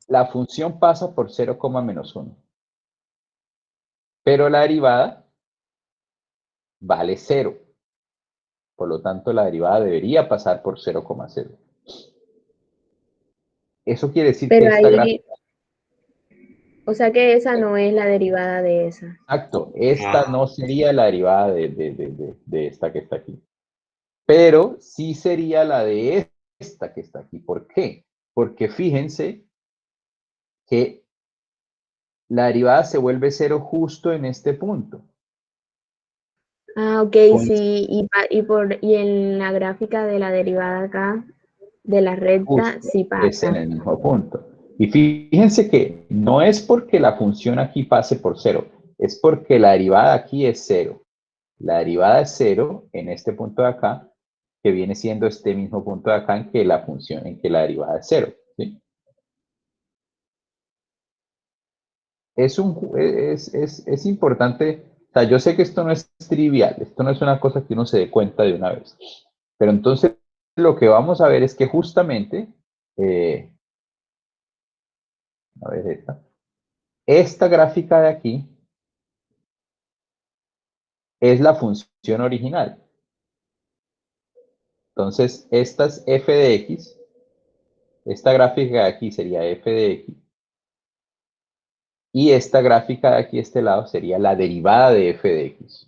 La función pasa por 0, menos 1. Pero la derivada vale 0. Por lo tanto, la derivada debería pasar por 0,0. Eso quiere decir que Pero esta ahí, gráfica... o sea que esa no es la derivada de esa. Exacto, esta no sería la derivada de esta que está aquí. Pero sí sería la de esta que está aquí. ¿Por qué? Porque fíjense que la derivada se vuelve 0 justo en este punto. Ah, ok, sí, y en la gráfica de la derivada acá, de la recta, Justo, sí es en pasa. el mismo punto. Y fíjense que no es porque la función aquí pase por 0, es porque la derivada aquí es 0. La derivada es 0 en este punto de acá, que viene siendo este mismo punto de acá en que la función, en que la derivada es 0. ¿Sí? Es importante, o sea, yo sé que esto no es trivial, esto no es una cosa que uno se dé cuenta de una vez, pero entonces lo que vamos a ver es que justamente, a ver esta gráfica de aquí es la función original. Entonces, esta es f de x, esta gráfica de aquí sería f de x, y esta gráfica de aquí, este lado, sería la derivada de f de x.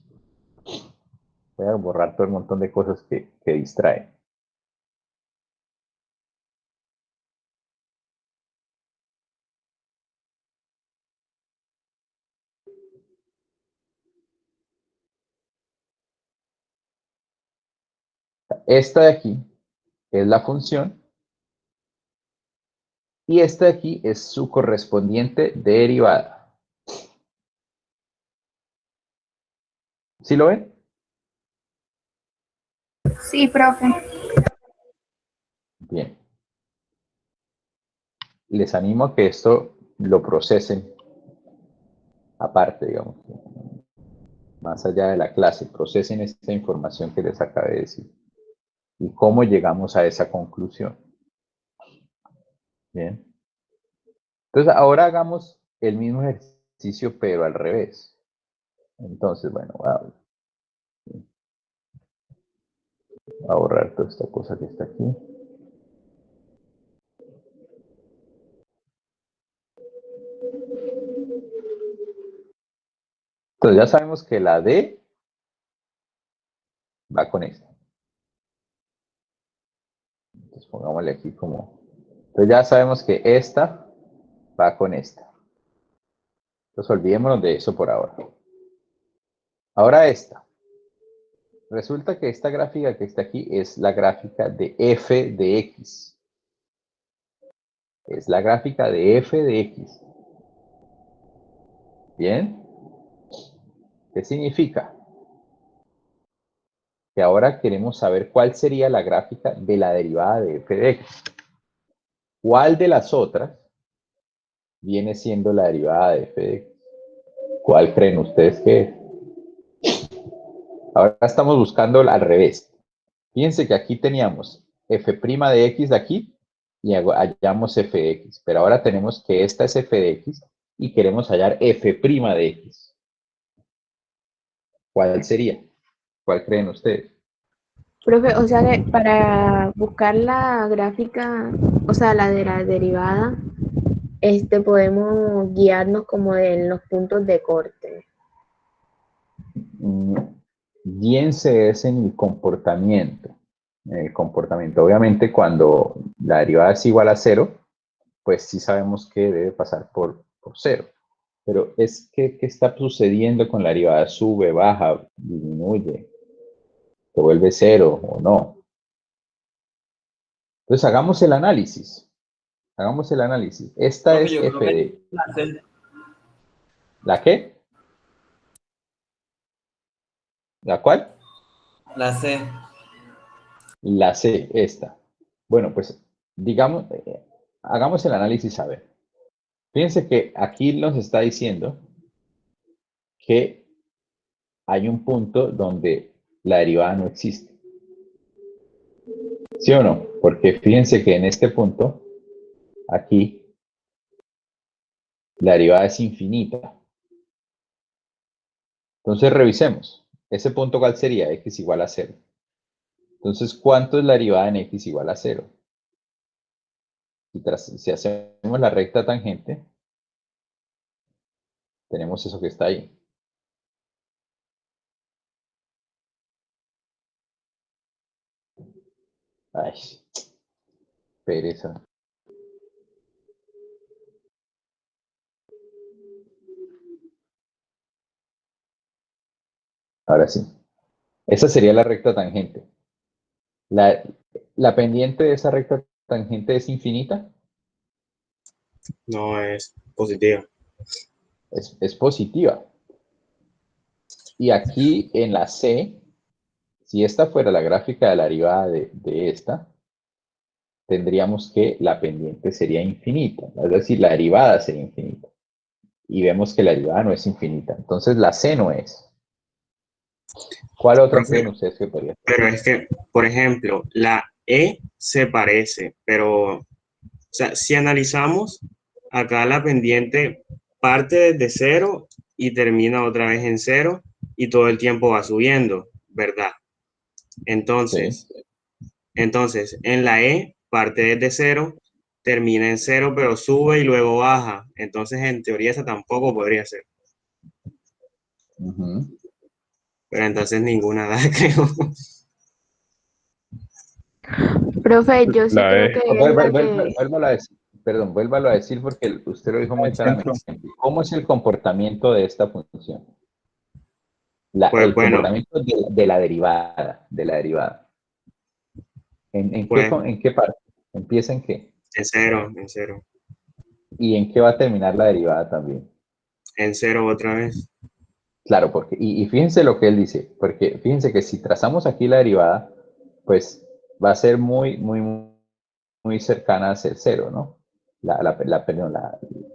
Voy a borrar todo el montón de cosas que distraen. Esta de aquí es la función y esta de aquí es su correspondiente derivada. ¿Sí lo ven? Sí, profe. Bien. Les animo a que esto lo procesen aparte, digamos, más allá de la clase, procesen esta información que les acabé de decir y cómo llegamos a esa conclusión. Bien. Entonces, ahora hagamos el mismo ejercicio, pero al revés. Entonces, bueno, voy a borrar toda esta cosa que está aquí. Entonces, ya sabemos que la D va con esta. Entonces, pongámosle aquí como... Entonces, ya sabemos que esta va con esta. Entonces, olvidémonos de eso por ahora. Ahora esta. Resulta que esta gráfica que está aquí es la gráfica de f de x. Es la gráfica de f de x. ¿Bien? ¿Qué significa? Que ahora queremos saber cuál sería la gráfica de la derivada de f de x. ¿Cuál de las otras viene siendo la derivada de f de x? ¿Cuál creen ustedes que es? Ahora estamos buscando al revés. Fíjense que aquí teníamos f' de x de aquí y hallamos f de x. Pero ahora tenemos que esta es f de x y queremos hallar f' de x. ¿Cuál sería? ¿Cuál creen ustedes? Profe, o sea que para buscar la gráfica, o sea, la de la derivada, podemos guiarnos como en los puntos de corte. Bien se es en el comportamiento. Obviamente, cuando la derivada es igual a 0, pues sí sabemos que debe pasar por 0. Pero es que, ¿qué está sucediendo con la derivada? ¿Sube, baja, disminuye, se vuelve 0 o no? Entonces, hagamos el análisis. Hagamos el análisis. Esta Profe, es yo creo f que de... la C. ¿La qué? ¿La cuál? La C. La C, esta. Bueno, pues digamos, hagamos el análisis a ver. Fíjense que aquí nos está diciendo que hay un punto donde la derivada no existe. ¿Sí o no? Porque fíjense que en este punto, aquí, la derivada es infinita. Entonces revisemos. ¿Ese punto cuál sería? X igual a 0. Entonces, ¿cuánto es la derivada en x igual a 0? Si hacemos la recta tangente, tenemos eso que está ahí. Ay, pereza. Ahora sí. Esa sería la recta tangente. La pendiente de esa recta tangente es infinita. No es positiva. Es positiva. Y aquí en la C, si esta fuera la gráfica de la derivada de esta, tendríamos que la pendiente sería infinita, es decir, la derivada sería infinita. Y vemos que la derivada no es infinita. Entonces la C no es. ¿Cuál otra Profe, creen ustedes que podría ser? pero es que, por ejemplo, la E se parece, pero, o sea, si analizamos, acá la pendiente parte desde cero y termina otra vez en cero y todo el tiempo va subiendo, ¿verdad? Sí. Entonces, en la E parte desde cero, termina en cero, pero sube y luego baja. Entonces, en teoría, esa tampoco podría ser. Ujú. Pero entonces ninguna da, creo. Profe, yo sí La creo E. que es la que, Vuélvalo a decir, perdón, vuélvalo a decir porque usted lo dijo Por muy claramente. ejemplo, ¿Cómo es el comportamiento de esta función? Pues El bueno, comportamiento de la derivada, de la derivada. pues ¿En qué parte? ¿Empieza en qué? en cero, en cero, ¿Y en qué va a terminar la derivada también? en cero otra vez. Claro, porque, y fíjense lo que él dice, porque fíjense que si trazamos aquí la derivada, pues va a ser muy cercana a ser cero, ¿no? Perdón,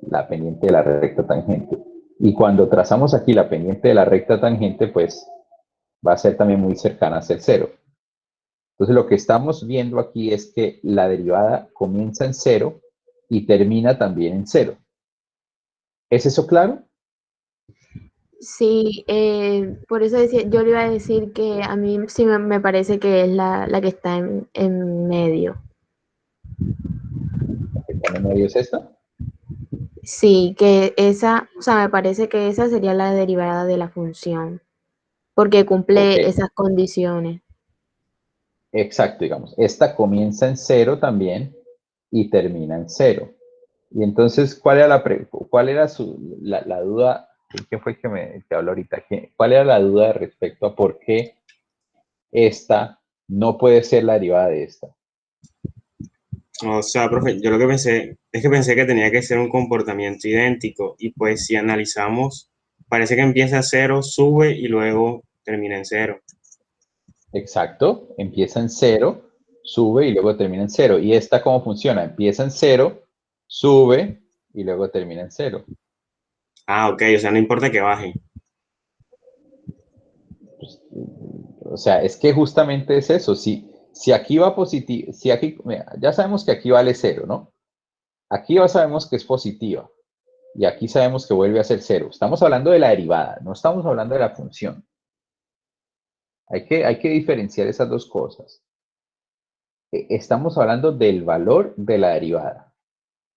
la pendiente de la recta tangente. Y cuando trazamos aquí la pendiente de la recta tangente, pues va a ser también muy cercana a ser cero. Entonces lo que estamos viendo aquí es que la derivada comienza en cero y termina también en cero. ¿Es eso claro? sí, por eso decía, yo le iba a decir que a mí sí me parece que es la que está en medio. ¿La que está en medio es esta? Sí, que esa, o sea, me parece que esa sería la derivada de la función, porque Ok, cumple esas condiciones. exacto, digamos. Esta comienza en cero también y termina en cero. Y entonces, ¿cuál era la duda? ¿Qué fue que habló ahorita? ¿Cuál era la duda respecto a por qué esta no puede ser la derivada de esta? O sea, profe, yo lo que pensé es que pensé que tenía que ser un comportamiento idéntico y pues si analizamos, parece que empieza a cero, sube y luego termina en cero. Exacto, empieza en cero, sube y luego termina en cero. ¿Y esta cómo funciona? Empieza en cero, sube y luego termina en cero. Ah, ok, o sea, no importa que baje. Pues, o sea, es que justamente es eso. Si aquí va positivo, si aquí, mira, ya sabemos que aquí vale cero, ¿no? Aquí ya sabemos que es positiva y aquí sabemos que vuelve a ser cero. Estamos hablando de la derivada, no estamos hablando de la función. Hay que diferenciar esas dos cosas. Estamos hablando del valor de la derivada.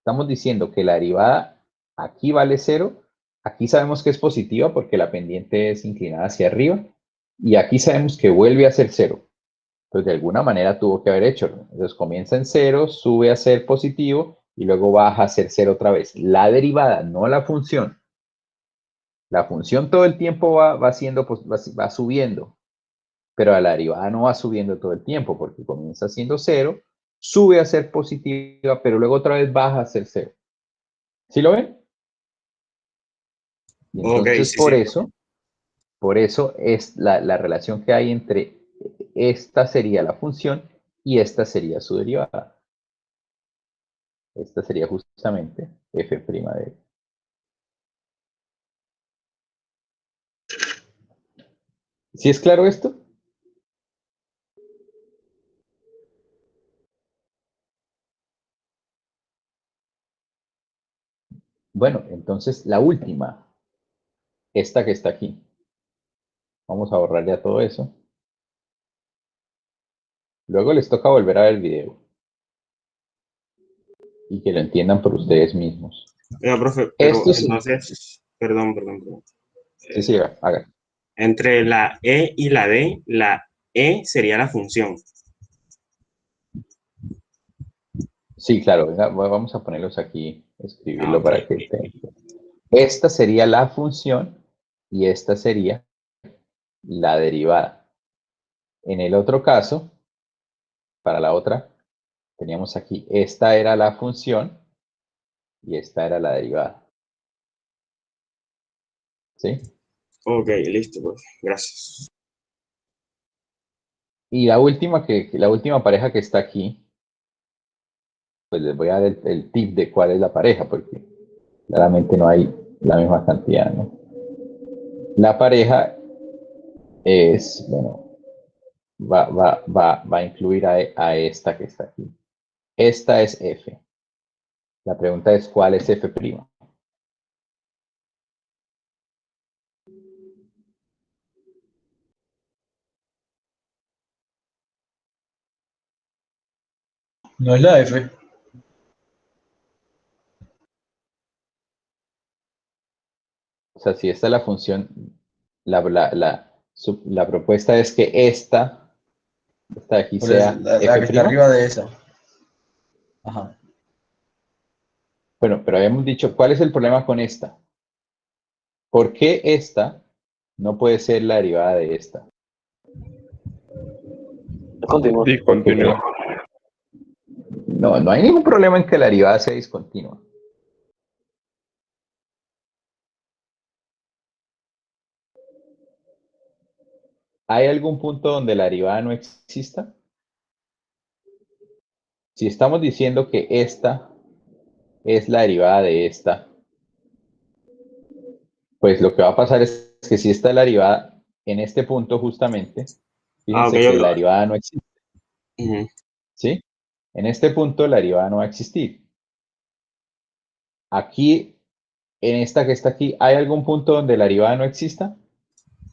Estamos diciendo que la derivada aquí vale cero, aquí sabemos que es positiva porque la pendiente es inclinada hacia arriba y aquí sabemos que vuelve a ser cero. Pues de alguna manera tuvo que haber hecho. Entonces comienza en cero, sube a ser positivo y luego baja a ser cero otra vez. La derivada, no la función. La función todo el tiempo va subiendo, pero la derivada no va subiendo todo el tiempo porque comienza siendo cero, sube a ser positiva, pero luego otra vez baja a ser cero. ¿Sí lo ven? Y Ok, entonces sí, sí, profe. por eso es la relación que hay entre esta sería la función y esta sería su derivada. Esta sería justamente f' de. ¿Sí es claro esto? Bueno, entonces la última, esta que está aquí. Vamos a borrar ya todo eso. Luego les toca volver a ver el video y que lo entiendan por ustedes mismos. Oiga, profe, pero Esto sí, entonces, perdón. sí, haga. Entre la E y la D, la E sería la función. Sí, claro, venga, vamos a ponerlos aquí, Ah, escribirlo ok. para que estén. Esta sería la función y esta sería la derivada. En el otro caso, para la otra, teníamos aquí, esta era la función y esta era la derivada. ¿Sí? Ok, listo, profe. Gracias. Y la última pareja que está aquí, pues les voy a dar el tip de cuál es la pareja, porque claramente no hay la misma cantidad, ¿no? La pareja es, bueno, va a incluir a esta que está aquí. Esta es F. La pregunta es, ¿cuál es F'? No es la F. O sea, si esta es la función, la propuesta es que esta de aquí Por eso, sea la que está F'. arriba de esa. Ajá. Bueno, pero habíamos dicho, ¿cuál es el problema con esta? ¿Por qué esta no puede ser la derivada de esta? Continúa. Porque Discontinuo. no hay ningún problema en que la derivada sea discontinua. ¿Hay algún punto donde la derivada no exista? Si estamos diciendo que esta es la derivada de esta, pues lo que va a pasar es que si esta es la derivada en este punto justamente, Ok, fíjense que la derivada no existe, Ujú. ¿sí? En este punto la derivada no va a existir. Aquí, en esta que está aquí, ¿hay algún punto donde la derivada no exista?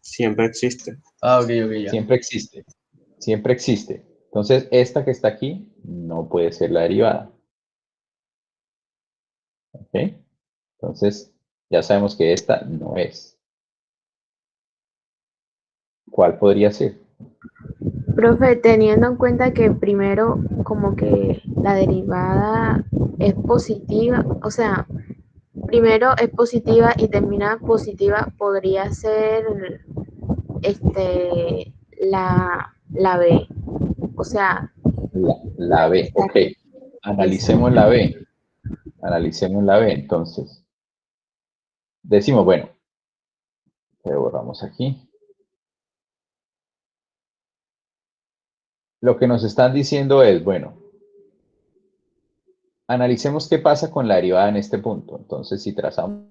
Siempre existe. Ah, ok, ya. Siempre existe. Siempre existe. Entonces, esta que está aquí no puede ser la derivada. ¿Ok? Entonces, ya sabemos que esta no es. ¿Cuál podría ser? Profe, teniendo en cuenta que primero como que la derivada es positiva, o sea, primero es positiva y termina positiva, podría ser la B. O sea, La B. está Ok. Analicemos la B. Analicemos la B. Entonces, decimos, bueno, lo borramos aquí. Lo que nos están diciendo es, bueno, analicemos qué pasa con la derivada en este punto. Entonces, si trazamos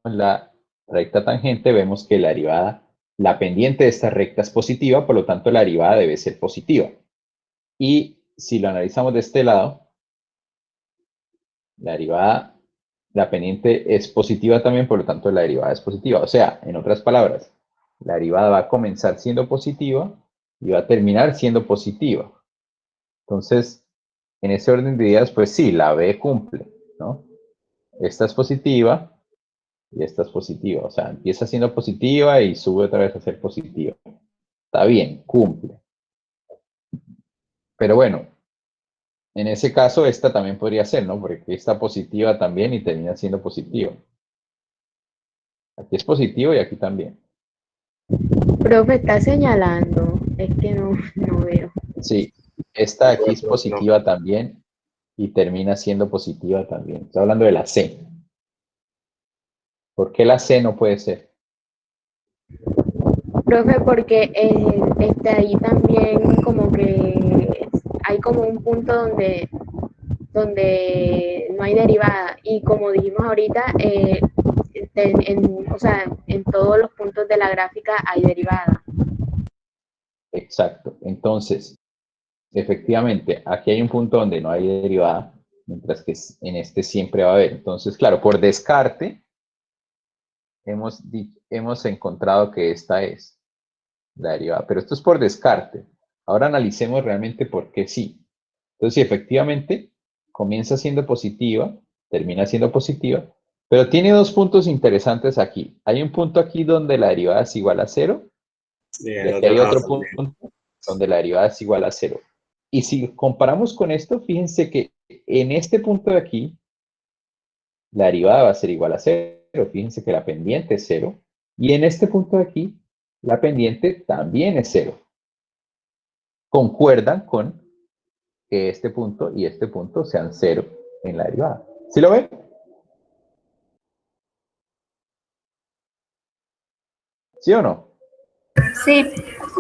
la recta tangente, vemos que la derivada, la pendiente de esta recta es positiva, por lo tanto la derivada debe ser positiva. Y si lo analizamos de este lado, la derivada, la pendiente es positiva también, por lo tanto la derivada es positiva. O sea, en otras palabras, la derivada va a comenzar siendo positiva y va a terminar siendo positiva. Entonces, en ese orden de ideas, pues sí, la B cumple, ¿no? Esta es positiva y esta es positiva. O sea, empieza siendo positiva y sube otra vez a ser positiva. Está bien, cumple. Pero bueno, en ese caso esta también podría ser, ¿no? Porque está positiva también y termina siendo positiva. Aquí es positivo y aquí también. profe, está señalando, es que no veo. Sí, esta de aquí es positiva también y termina siendo positiva también. Estoy hablando de la C. ¿Por qué la C no puede ser? Profe, porque ahí también como que hay como un punto donde no hay derivada y como dijimos ahorita, o sea, en todos los puntos de la gráfica hay derivada. Exacto. Entonces, efectivamente, aquí hay un punto donde no hay derivada, mientras que en este siempre va a haber. Entonces, claro, por descarte, hemos encontrado que esta es la derivada, pero esto es por descarte. Ahora analicemos realmente por qué sí. Entonces, si efectivamente comienza siendo positiva, termina siendo positiva, pero tiene dos puntos interesantes aquí. Hay un punto aquí donde la derivada es igual a 0 Sí, y el aquí otro hay lado otro también. punto donde la derivada es igual a 0. Y si comparamos con esto, fíjense que en este punto de aquí, la derivada va a ser igual a 0. Fíjense que la pendiente es 0. Y en este punto de aquí, la pendiente también es 0. Concuerdan con que este punto y este punto sean 0 en la derivada. ¿Sí lo ven? ¿Sí o no? Sí,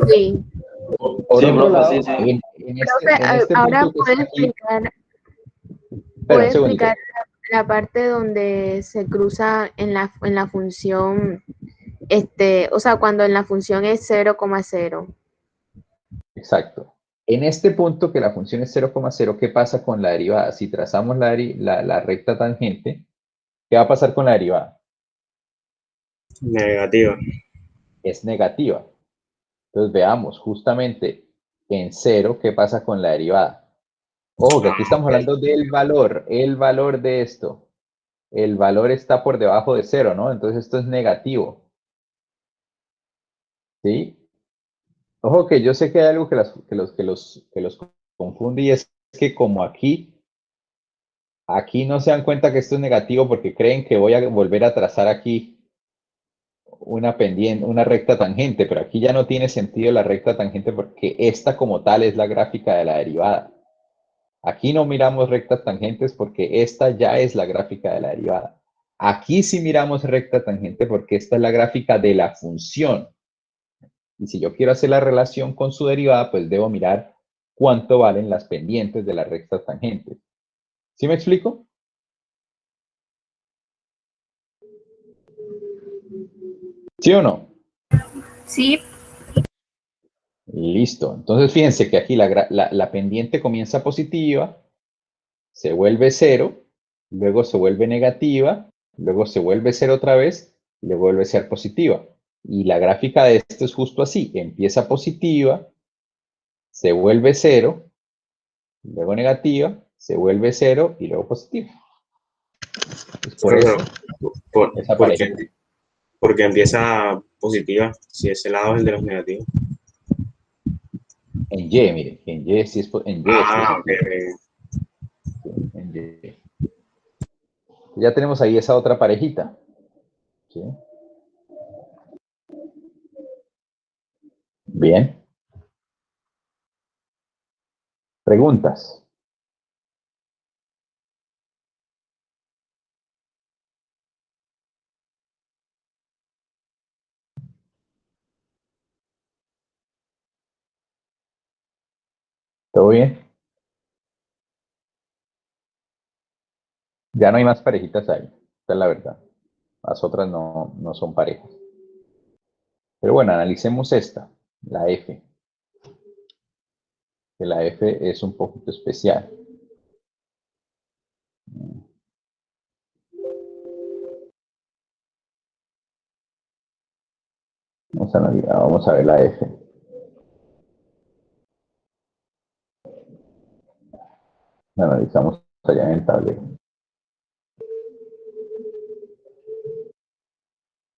Sí. Por Sí, otro profe, lado, sí, sí. en Profe, este ahora punto que está aquí, espera puede un segundito. explicar la parte donde se cruza en la función, o sea, cuando en la función es 0,0. Exacto. En este punto que la función es 0,0, ¿qué pasa con la derivada? Si trazamos la recta tangente, ¿qué va a pasar con la derivada? Negativa. Es negativa. Entonces veamos justamente en 0, ¿qué pasa con la derivada? Ojo, que aquí estamos Ok. hablando del valor, el valor de esto. El valor está por debajo de 0, ¿no? Entonces esto es negativo. ¿Sí? Ojo que yo sé que hay algo que los confunde y es que como aquí no se dan cuenta que esto es negativo porque creen que voy a volver a trazar aquí una pendiente, una recta tangente, pero aquí ya no tiene sentido la recta tangente porque esta como tal es la gráfica de la derivada. Aquí no miramos rectas tangentes porque esta ya es la gráfica de la derivada. Aquí sí miramos recta tangente porque esta es la gráfica de la función. Y si yo quiero hacer la relación con su derivada, pues debo mirar cuánto valen las pendientes de las rectas tangentes. ¿Sí me explico? ¿Sí o no? sí, Listo. Entonces fíjense que aquí la pendiente comienza positiva, se vuelve 0, luego se vuelve negativa, luego se vuelve 0 otra vez, y luego vuelve a ser positiva. Y la gráfica de esto es justo así. Empieza positiva, se vuelve 0, luego negativa, se vuelve 0 y luego positiva. Pues por Pero, eso, esa porque parejita. porque empieza positiva, si ese lado es el de los negativos. En Y, miren, en Y sí en Y es Ah, ok, positivo. ok. ¿Sí? En Y. Ya tenemos ahí esa otra parejita. ¿Sí? Bien. Preguntas. ¿Todo bien? Ya no hay más parejitas ahí. Esa es la verdad. Las otras no son parejas. Pero bueno, analicemos esta, la F. Que la F es un poquito especial. Vamos a ver la F. La analizamos allá en el tablero.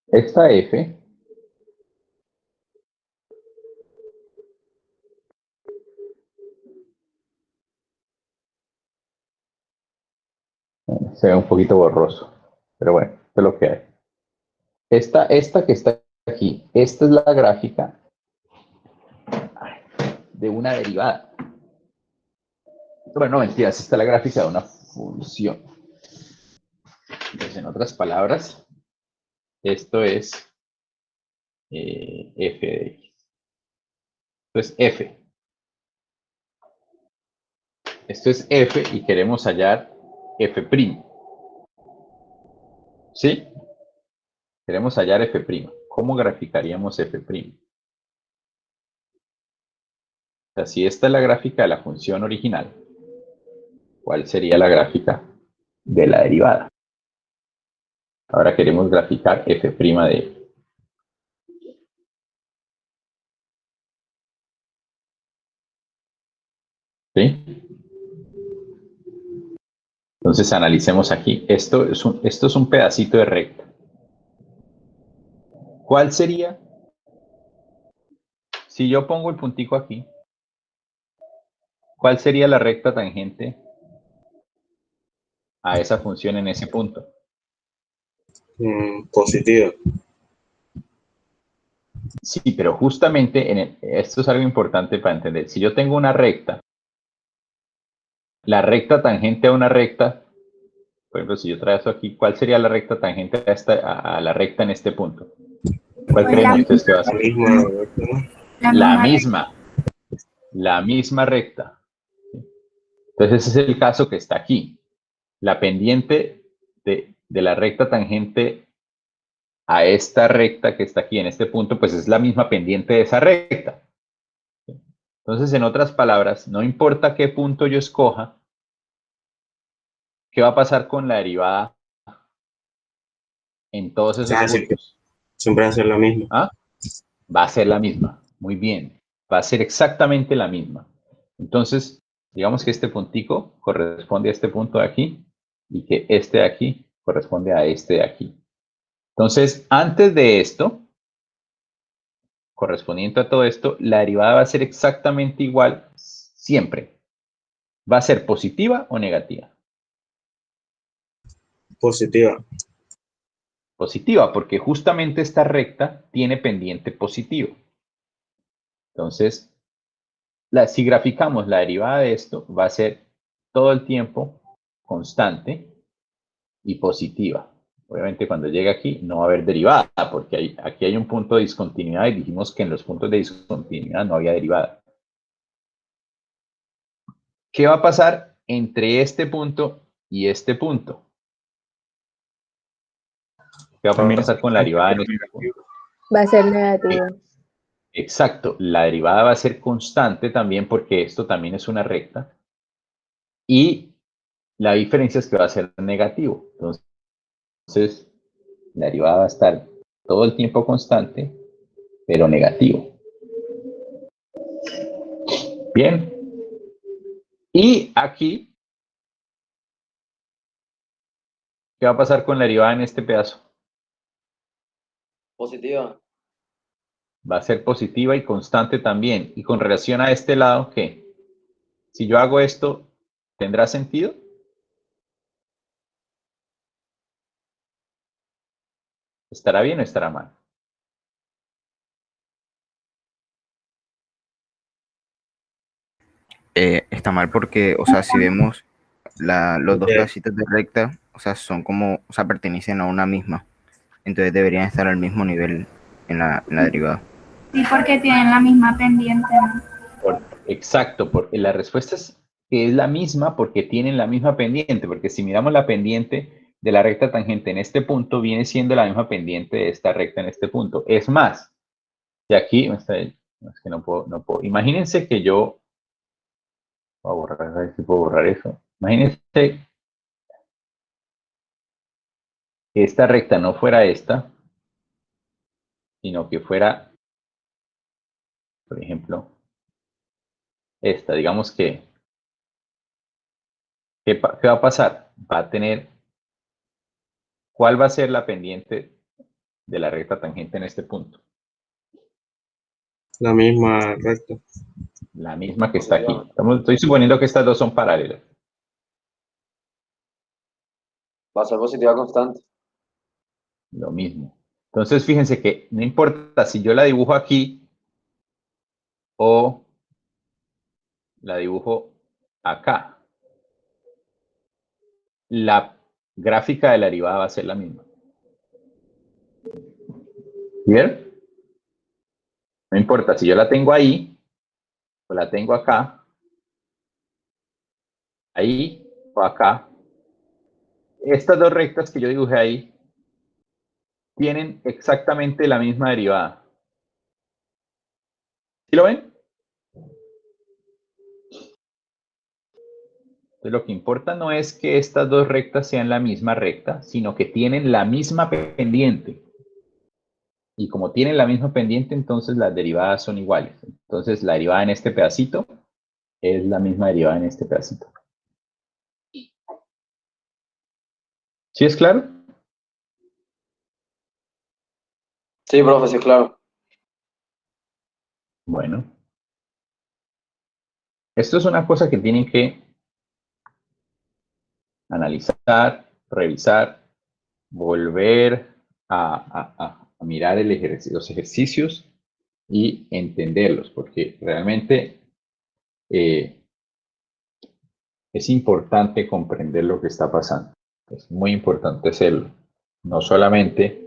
Esta F se ve un poquito borroso. Pero bueno, esto es lo que hay. Esta que está aquí, esta es la gráfica de una derivada. Bueno, no, mentiras, esta es la gráfica de una función. Entonces, en otras palabras, esto es f de x. Esto es f. Esto es f y queremos hallar f'. ¿Sí? Queremos hallar f'. ¿Cómo graficaríamos f'? O sea, si esta es la gráfica de la función original, ¿cuál sería la gráfica de la derivada? Ahora queremos graficar f' de f. ¿Sí? Entonces analicemos aquí. Esto es un pedacito de recta. ¿Cuál sería? Si yo pongo el puntico aquí, ¿cuál sería la recta tangente a esa función en ese punto? Positivo. Sí, pero justamente esto es algo importante para entender. Si yo tengo una recta, la recta tangente a una recta Por ejemplo, si yo trazo aquí, ¿cuál sería la recta tangente a la recta en este punto? ¿Cuál Pues creen la ustedes que va a La ser? misma, ¿no? La misma misma recta. Entonces, ese es el caso que está aquí. La pendiente de la recta tangente a esta recta que está aquí en este punto, pues es la misma pendiente de esa recta. Entonces, en otras palabras, no importa qué punto yo escoja, ¿qué va a pasar con la derivada en todos O esos sea, puntos? siempre va a ser la misma. ¿Ah? Va a ser la misma. Muy bien. Va a ser exactamente la misma. Entonces, digamos que este puntico corresponde a este punto de aquí y que este de aquí corresponde a este de aquí. Entonces, antes de esto, correspondiente a todo esto, la derivada va a ser exactamente igual siempre. ¿Va a ser positiva o negativa? Positiva. Positiva, porque justamente esta recta tiene pendiente positivo. Entonces, si graficamos la derivada de esto, va a ser todo el tiempo constante y positiva. Obviamente cuando llegue aquí no va a haber derivada, porque aquí hay un punto de discontinuidad y dijimos que en los puntos de discontinuidad no había derivada. ¿Qué va a pasar entre este punto y este punto? ¿Qué va a pasar con la derivada en este punto? Va a ser negativo. Exacto, la derivada va a ser constante también porque esto también es una recta y la diferencia es que va a ser negativo. Entonces, la derivada va a estar todo el tiempo constante, pero negativo. Bien. Y aquí, ¿qué va a pasar con la derivada en este pedazo? Positiva. Va a ser positiva y constante también. Y con relación a este lado, ¿qué? Si yo hago esto, ¿tendrá sentido? ¿Estará bien o estará mal? Está mal porque, o sea, si vemos los dos Ok. pedacitos de recta, o sea, son como, o sea, pertenecen a una misma. Entonces deberían estar al mismo nivel en la derivada. sí, porque tienen la misma pendiente, ¿no? Exacto, porque la respuesta es que es la misma porque tienen la misma pendiente, porque si miramos la pendiente de la recta tangente en este punto, viene siendo la misma pendiente de esta recta en este punto. Es más, de aquí, es que no puedo, imagínense que yo, voy a borrar, a ver si puedo borrar eso. Imagínense que esta recta no fuera esta, sino que fuera, por ejemplo, esta. Digamos que, ¿qué va a pasar? Va a tener, ¿cuál va a ser la pendiente de la recta tangente en este punto? La misma recta. La misma que está aquí. Estoy suponiendo que estas dos son paralelas. Va a ser positiva constante. Lo mismo. Entonces, fíjense que no importa si yo la dibujo aquí o la dibujo acá. La gráfica de la derivada va a ser la misma. ¿Bien? No importa si yo la tengo ahí o la tengo acá, ahí o acá. Estas dos rectas que yo dibujé ahí tienen exactamente la misma derivada. ¿Sí lo ven? Entonces, lo que importa no es que estas dos rectas sean la misma recta, sino que tienen la misma pendiente. Y como tienen la misma pendiente, entonces las derivadas son iguales. Entonces, la derivada en este pedacito es la misma derivada en este pedacito. ¿Sí es claro? Sí, profe, sí, claro. Bueno. Esto es una cosa que tienen que analizar, revisar, volver a mirar los ejercicios y entenderlos, porque realmente es importante comprender lo que está pasando. Es muy importante hacerlo. No solamente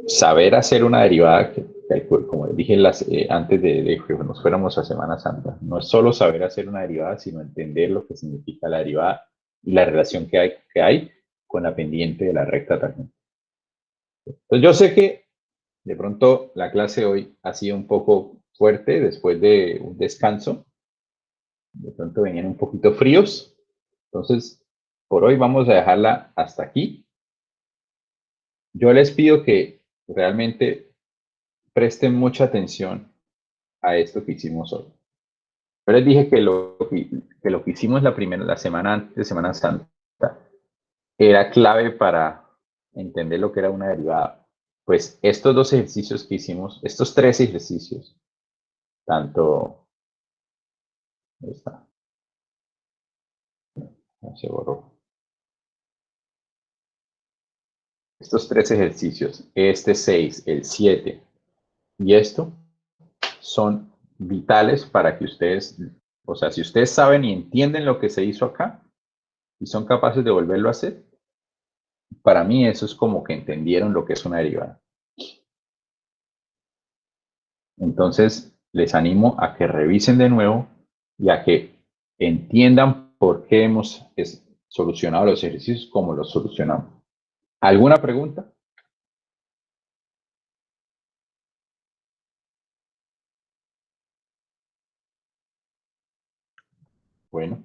saber hacer una derivada, como les dije antes de que nos fuéramos a Semana Santa, no es solo saber hacer una derivada, sino entender lo que significa la derivada y la relación que hay con la pendiente de la recta tangente. Entonces yo sé que de pronto la clase hoy ha sido un poco fuerte después de un descanso. De pronto venían un poquito fríos. Entonces, por hoy vamos a dejarla hasta aquí. Yo les pido que realmente presten mucha atención a esto que hicimos hoy. Yo les dije que lo que hicimos la semana antes de Semana Santa era clave para entender lo que era una derivada. Pues estos dos ejercicios que hicimos, estos tres ejercicios, tanto, ahí está, no se borró. Estos tres ejercicios, este 6, el 7 y esto, son vitales para que ustedes, o sea, si ustedes saben y entienden lo que se hizo acá y son capaces de volverlo a hacer, para mí eso es como que entendieron lo que es una derivada. Entonces, les animo a que revisen de nuevo y a que entiendan por qué hemos solucionado los ejercicios como los solucionamos. ¿Alguna pregunta? Bueno,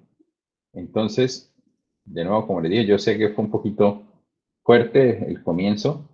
entonces, de nuevo, como les dije, yo sé que fue un poquito fuerte el comienzo.